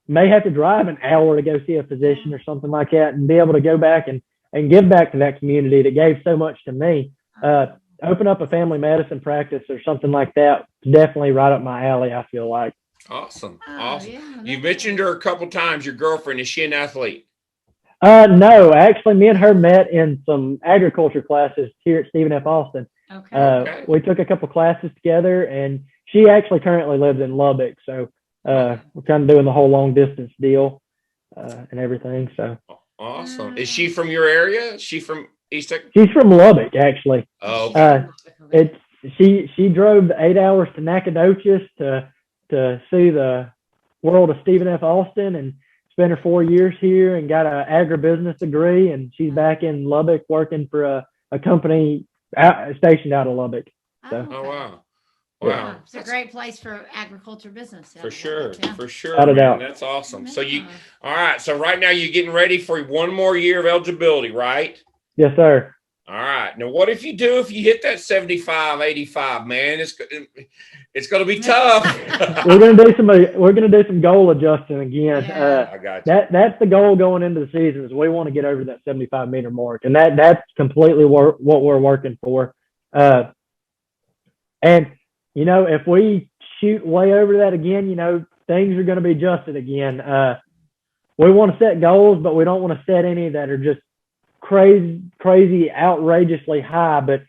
may have to drive an hour to go see a physician or something like that, and be able to go back and give back to that community that gave so much to me. Open up a family medicine practice or something like that, definitely right up my alley, I feel like. Awesome. Oh, Awesome. yeah, You mentioned her a couple times, your girlfriend. Is she an athlete? No, actually, me and her met in some agriculture classes here at Stephen F. Austin. Okay. We took a couple classes together, and she actually currently lives in Lubbock. So we're kind of doing the whole long distance deal and everything. So awesome. Is she from your area? Is she from East Texas? She's from Lubbock, actually. Oh, okay. She drove the 8 hours to Nacogdoches to see the world of Stephen F. Austin, and spent her 4 years here and got an agribusiness degree, and she's back in Lubbock working for a company stationed out of Lubbock. So. Oh, wow. Wow. It's a great place for agriculture business. For sure. Yeah. For sure. Without a Man. doubt. That's awesome. So Yeah. all right. So right now you're getting ready for one more year of eligibility, right? Yes, sir. All right. Now, what if you hit that 75, 85, man? It's going to be tough. We're gonna do some goal adjusting again. Yeah. I got you. That's the goal going into the season is we want to get over that 75-meter mark, and that's completely what we're working for. And if we shoot way over that again, things are going to be adjusted again. We want to set goals, but we don't want to set any that are just crazy, outrageously high. But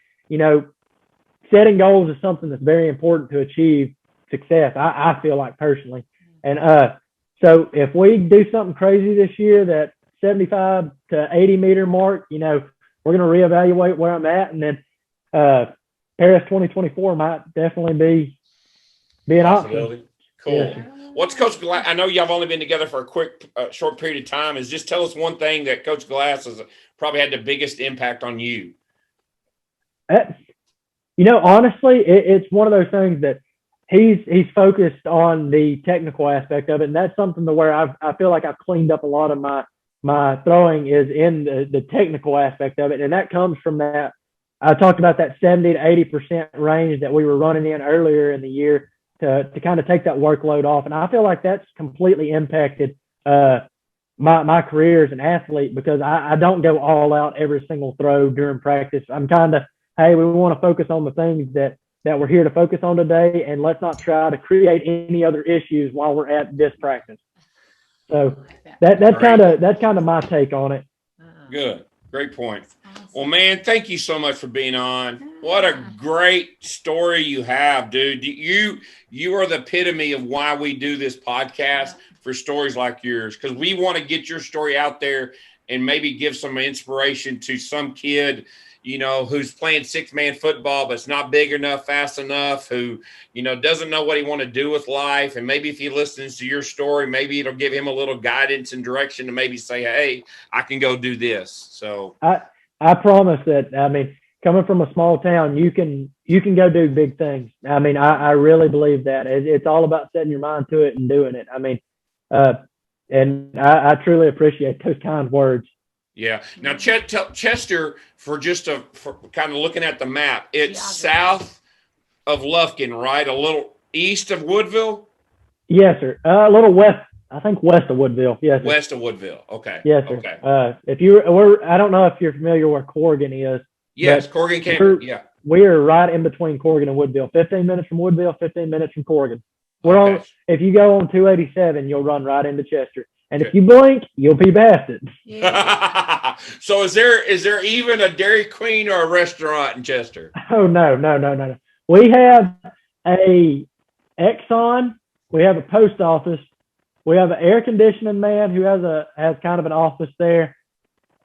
setting goals is something that's very important to achieve success. I feel like personally, and so if we do something crazy this year, that 75 to 80-meter mark, we're going to reevaluate where I'm at, and then Paris 2024 might definitely be an option. Cool. Yes. What's Coach Glass? I know y'all only been together for a quick, short period of time. Just tell us one thing that Coach Glass has probably had the biggest impact on you. Honestly, it's one of those things that he's focused on the technical aspect of it, and that's something to where I feel like I've cleaned up a lot of my throwing is in the technical aspect of it, and that comes from that. I talked about that 70 to 80% range that we were running in earlier in the year to kind of take that workload off. And I feel like that's completely impacted my career as an athlete, because I don't go all out every single throw during practice. I'm kind of, hey, we want to focus on the things that we're here to focus on today, and let's not try to create any other issues while we're at this practice. So that's kind of my take on it. Good. Great point. Well, man, thank you so much for being on. What a great story you have, dude. You are the epitome of why we do this podcast, for stories like yours, because we want to get your story out there and maybe give some inspiration to some kid, who's playing 6-man football, but it's not big enough, fast enough, who, doesn't know what he want to do with life. And maybe if he listens to your story, maybe it'll give him a little guidance and direction to maybe say, hey, I can go do this. So I promise that, coming from a small town, you can go do big things. I really believe that. It's all about setting your mind to it and doing it. And I truly appreciate those kind words. Yeah. Now, Chester, for kind of looking at the map, it's south of Lufkin, right? A little east of Woodville? Yes, sir. A little west. I think west of Woodville. Yes, sir. West of Woodville. Okay. Yes, sir. Okay. I don't know if you're familiar where Corrigan is. Yes, Corrigan Camp. Yeah. We are right in between Corrigan and Woodville. 15 minutes from Woodville, 15 minutes from Corrigan. If you go on 287, you'll run right into Chester. And if you blink, you'll be past it. Yeah. So is there even a Dairy Queen or a restaurant in Chester? Oh, no. We have a Exxon. We have a post office. We have an air conditioning man who has kind of an office there.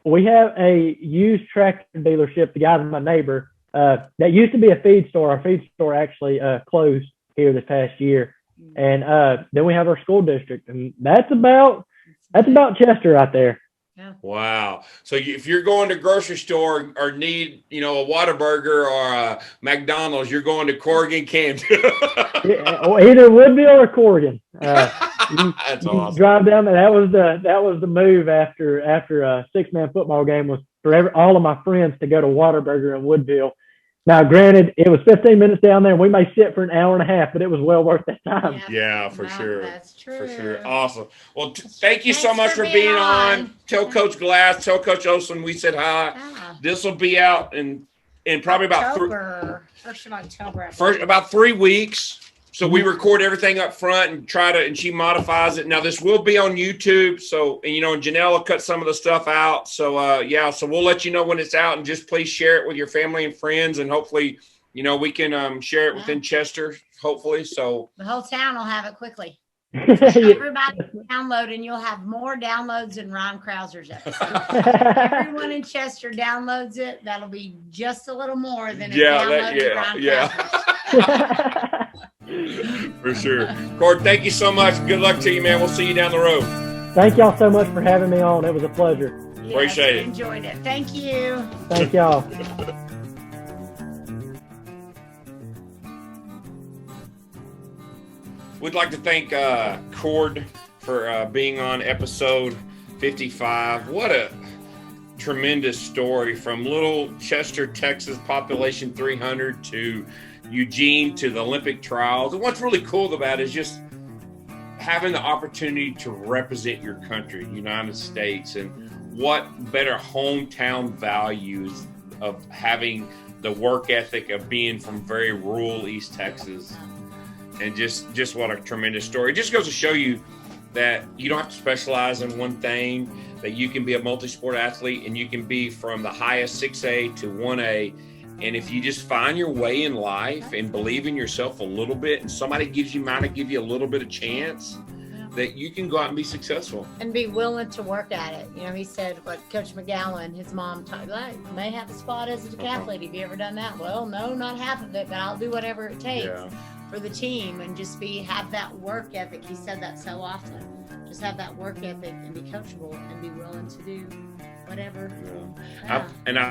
We have a used tractor dealership. The guy's my neighbor. That used to be a feed store. Our feed store actually closed here this past year. And then we have our school district, and that's about Chester right there. Yeah. Wow. So if you're going to grocery store or need, a Whataburger or a McDonald's, you're going to Corrigan Camp. Either Woodville or Corrigan. That's awesome. Drive down there. That was the move after a 6-man football game, was for all of my friends to go to Whataburger in Woodville. Now, granted, it was 15 minutes down there, and we may sit for an hour and a half, but it was well worth that time. Yeah, for sure. That's true. For sure. Awesome. Well, thank you so much for being on. Tell Coach Glass, tell Coach Olson we said hi. Yeah. This will be out in probably about 1st of October. About 3 weeks. So we record everything up front and she modifies it. Now this will be on YouTube. So, and Janelle will cut some of the stuff out. So, so we'll let you know when it's out, and just please share it with your family and friends. And hopefully, we can share it within Chester, hopefully. So the whole town will have it quickly. Everybody download, and you'll have more downloads than Ron Krauser's episode. Everyone in Chester downloads it. That'll be just a little more than Ron Krauser's. For sure. Cord, thank you so much. Good luck to you, man. We'll see you down the road. Thank y'all so much for having me on. It was a pleasure. Yes, appreciate it. Enjoyed it. Thank you. Thank y'all. we'd like to thank Cord for being on episode 55. What a tremendous story, from little Chester, Texas, population 300, to Eugene, to the Olympic trials. And what's really cool about it is just having the opportunity to represent your country, United States, and what better hometown values of having the work ethic of being from very rural East Texas. And just what a tremendous story. It just goes to show you that you don't have to specialize in one thing, that you can be a multi-sport athlete and you can be from the highest 6A to 1A. And if you just find your way in life and believe in yourself a little bit, and somebody might give you a little bit of chance, that you can go out and be successful. And be willing to work at it. You know, he said, what Coach McGowan, his mom taught, like, may have a spot as a decathlete. Have you ever done that? Well, no, not half of it, but I'll do whatever it takes for the team, and just have that work ethic. He said that so often. Just have that work ethic and be coachable and be willing to do whatever. I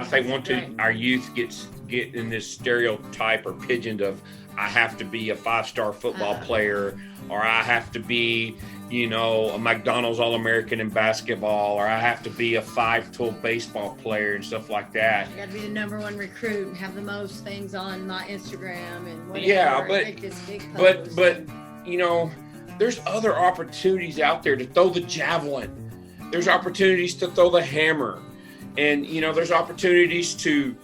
think our youth get in this stereotype or pigeoned of, I have to be a 5-star football player, or I have to be, a McDonald's All-American in basketball, or I have to be a 5-tool baseball player and stuff like that. You got to be the number 1 recruit and have the most things on my Instagram and whatever. Yeah, make this big post. but there's other opportunities out there to throw the javelin. There's opportunities to throw the hammer, and there's opportunities to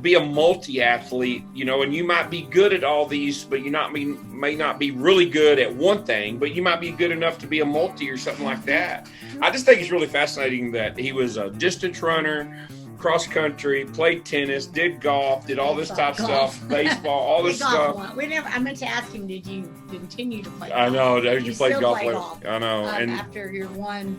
be a multi-athlete, and you might be good at all these, but may not be really good at one thing, but you might be good enough to be a multi or something like that. I just think it's really fascinating that he was a distance runner, cross country, played tennis, did golf, did all this type of stuff, baseball, all this stuff. I meant to ask him, did you continue to play golf? I know. Did you play golf? I know. And after your one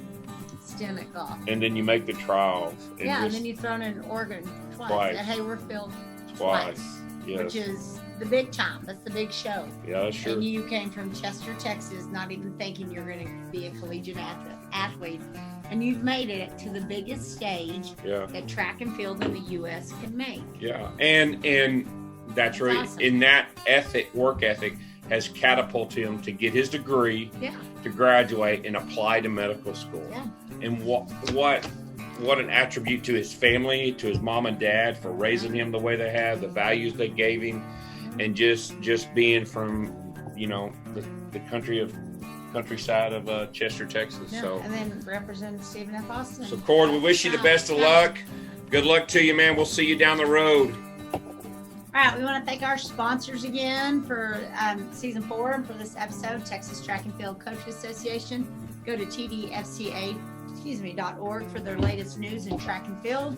stint at golf. And then you make the trials. And then you've thrown in Oregon twice. At Haywardfield twice. Yes. Which is the big time. That's the big show. Yeah, that's true. And you came from Chester, Texas, not even thinking you're going to be a collegiate athlete. And you've made it to the biggest stage that track and field in the U.S. can make. Yeah, and that's right. Awesome. In that work ethic has catapulted him to get his degree, to graduate and apply to medical school. Yeah. And what an attribute to his family, to his mom and dad for raising him the way they have, the values they gave him, and just being from the countryside of Chester, Texas. Yeah. So, and then representing Stephen F. Austin. So Cord, we wish you the best of luck. Good luck to you, man. We'll see you down the road. All right, we want to thank our sponsors again for season 4 and for this episode, Texas Track and Field Coaches Association. Go to tdfca.org for their latest news in track and field.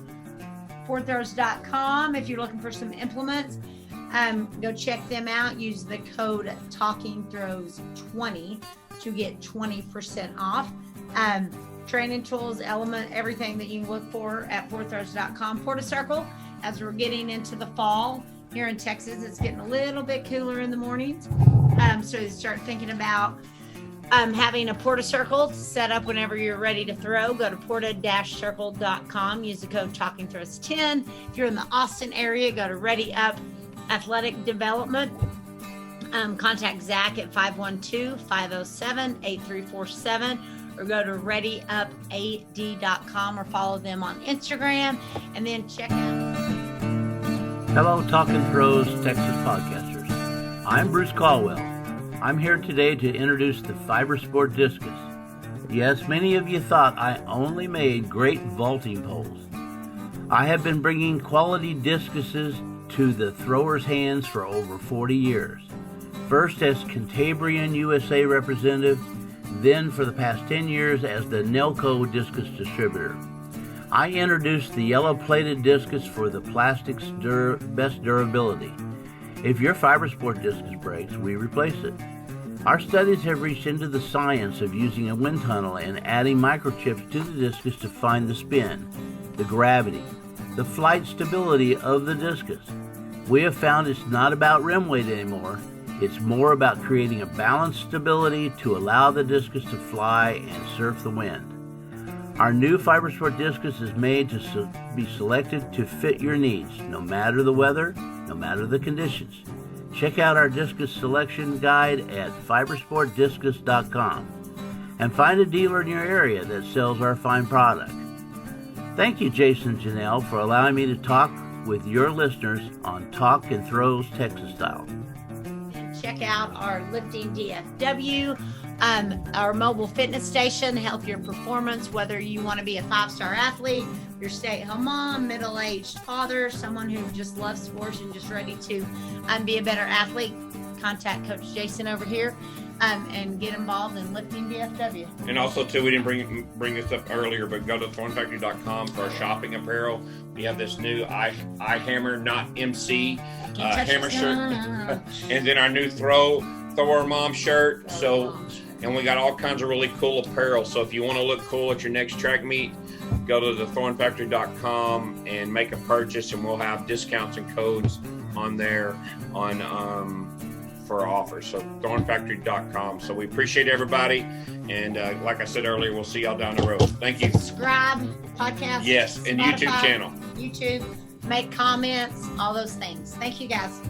Fourthrows.com if you're looking for some implements. Go check them out. Use the code TalkingThrows20 to get 20% off. Training tools, element, everything that you can look for at fourthrows.com. Porta Circle, as we're getting into the fall here in Texas, it's getting a little bit cooler in the mornings. So you start thinking about having a Porta Circle set up whenever you're ready to throw. Go to porta-circle.com. Use the code TalkingThrows10. If you're in the Austin area, go to Ready Up Athletic Development. Contact Zach at 512-507-8347, or go to readyupad.com or follow them on Instagram, and then check out. Hello, Talking Throws Texas podcasters. I'm Bruce Caldwell. I'm here today to introduce the FiberSport Discus. Yes, many of you thought I only made great vaulting poles. I have been bringing quality discuses to the throwers' hands for over 40 years. First as Cantabrian USA representative, then for the past 10 years as the Nelco discus distributor. I introduced the yellow-plated discus for the plastic's best durability. If your FiberSport discus breaks, we replace it. Our studies have reached into the science of using a wind tunnel and adding microchips to the discus to find the spin, the gravity, the flight stability of the discus. We have found it's not about rim weight anymore. It's more about creating a balanced stability to allow the discus to fly and surf the wind. Our new FiberSport discus is made to be selected to fit your needs, no matter the weather, no matter the conditions. Check out our discus selection guide at fibersportdiscus.com and find a dealer in your area that sells our fine product. Thank you, Jason and Janelle, for allowing me to talk with your listeners on Talk and Throws Texas Style. Check out our Lifting DFW, our mobile fitness station, help your performance, whether you want to be a 5-star athlete, your stay-at-home mom, middle-aged father, someone who just loves sports and just ready to be a better athlete. Contact Coach Jason over here and get involved in Lifting DFW. And also, too, we didn't bring this up earlier, but go to thornfactory.com for our shopping apparel. We have this new I Hammer, not MC hammer shirt. And then our new Thor Mom shirt. And we got all kinds of really cool apparel. So if you want to look cool at your next track meet, go to thethornfactory.com and make a purchase, and we'll have discounts and codes on there for offers. So thornfactory.com. So we appreciate everybody, and like I said earlier, we'll see y'all down the road. Thank you. Subscribe, podcast. Yes, and Spotify, YouTube channel. YouTube, make comments, all those things. Thank you, guys.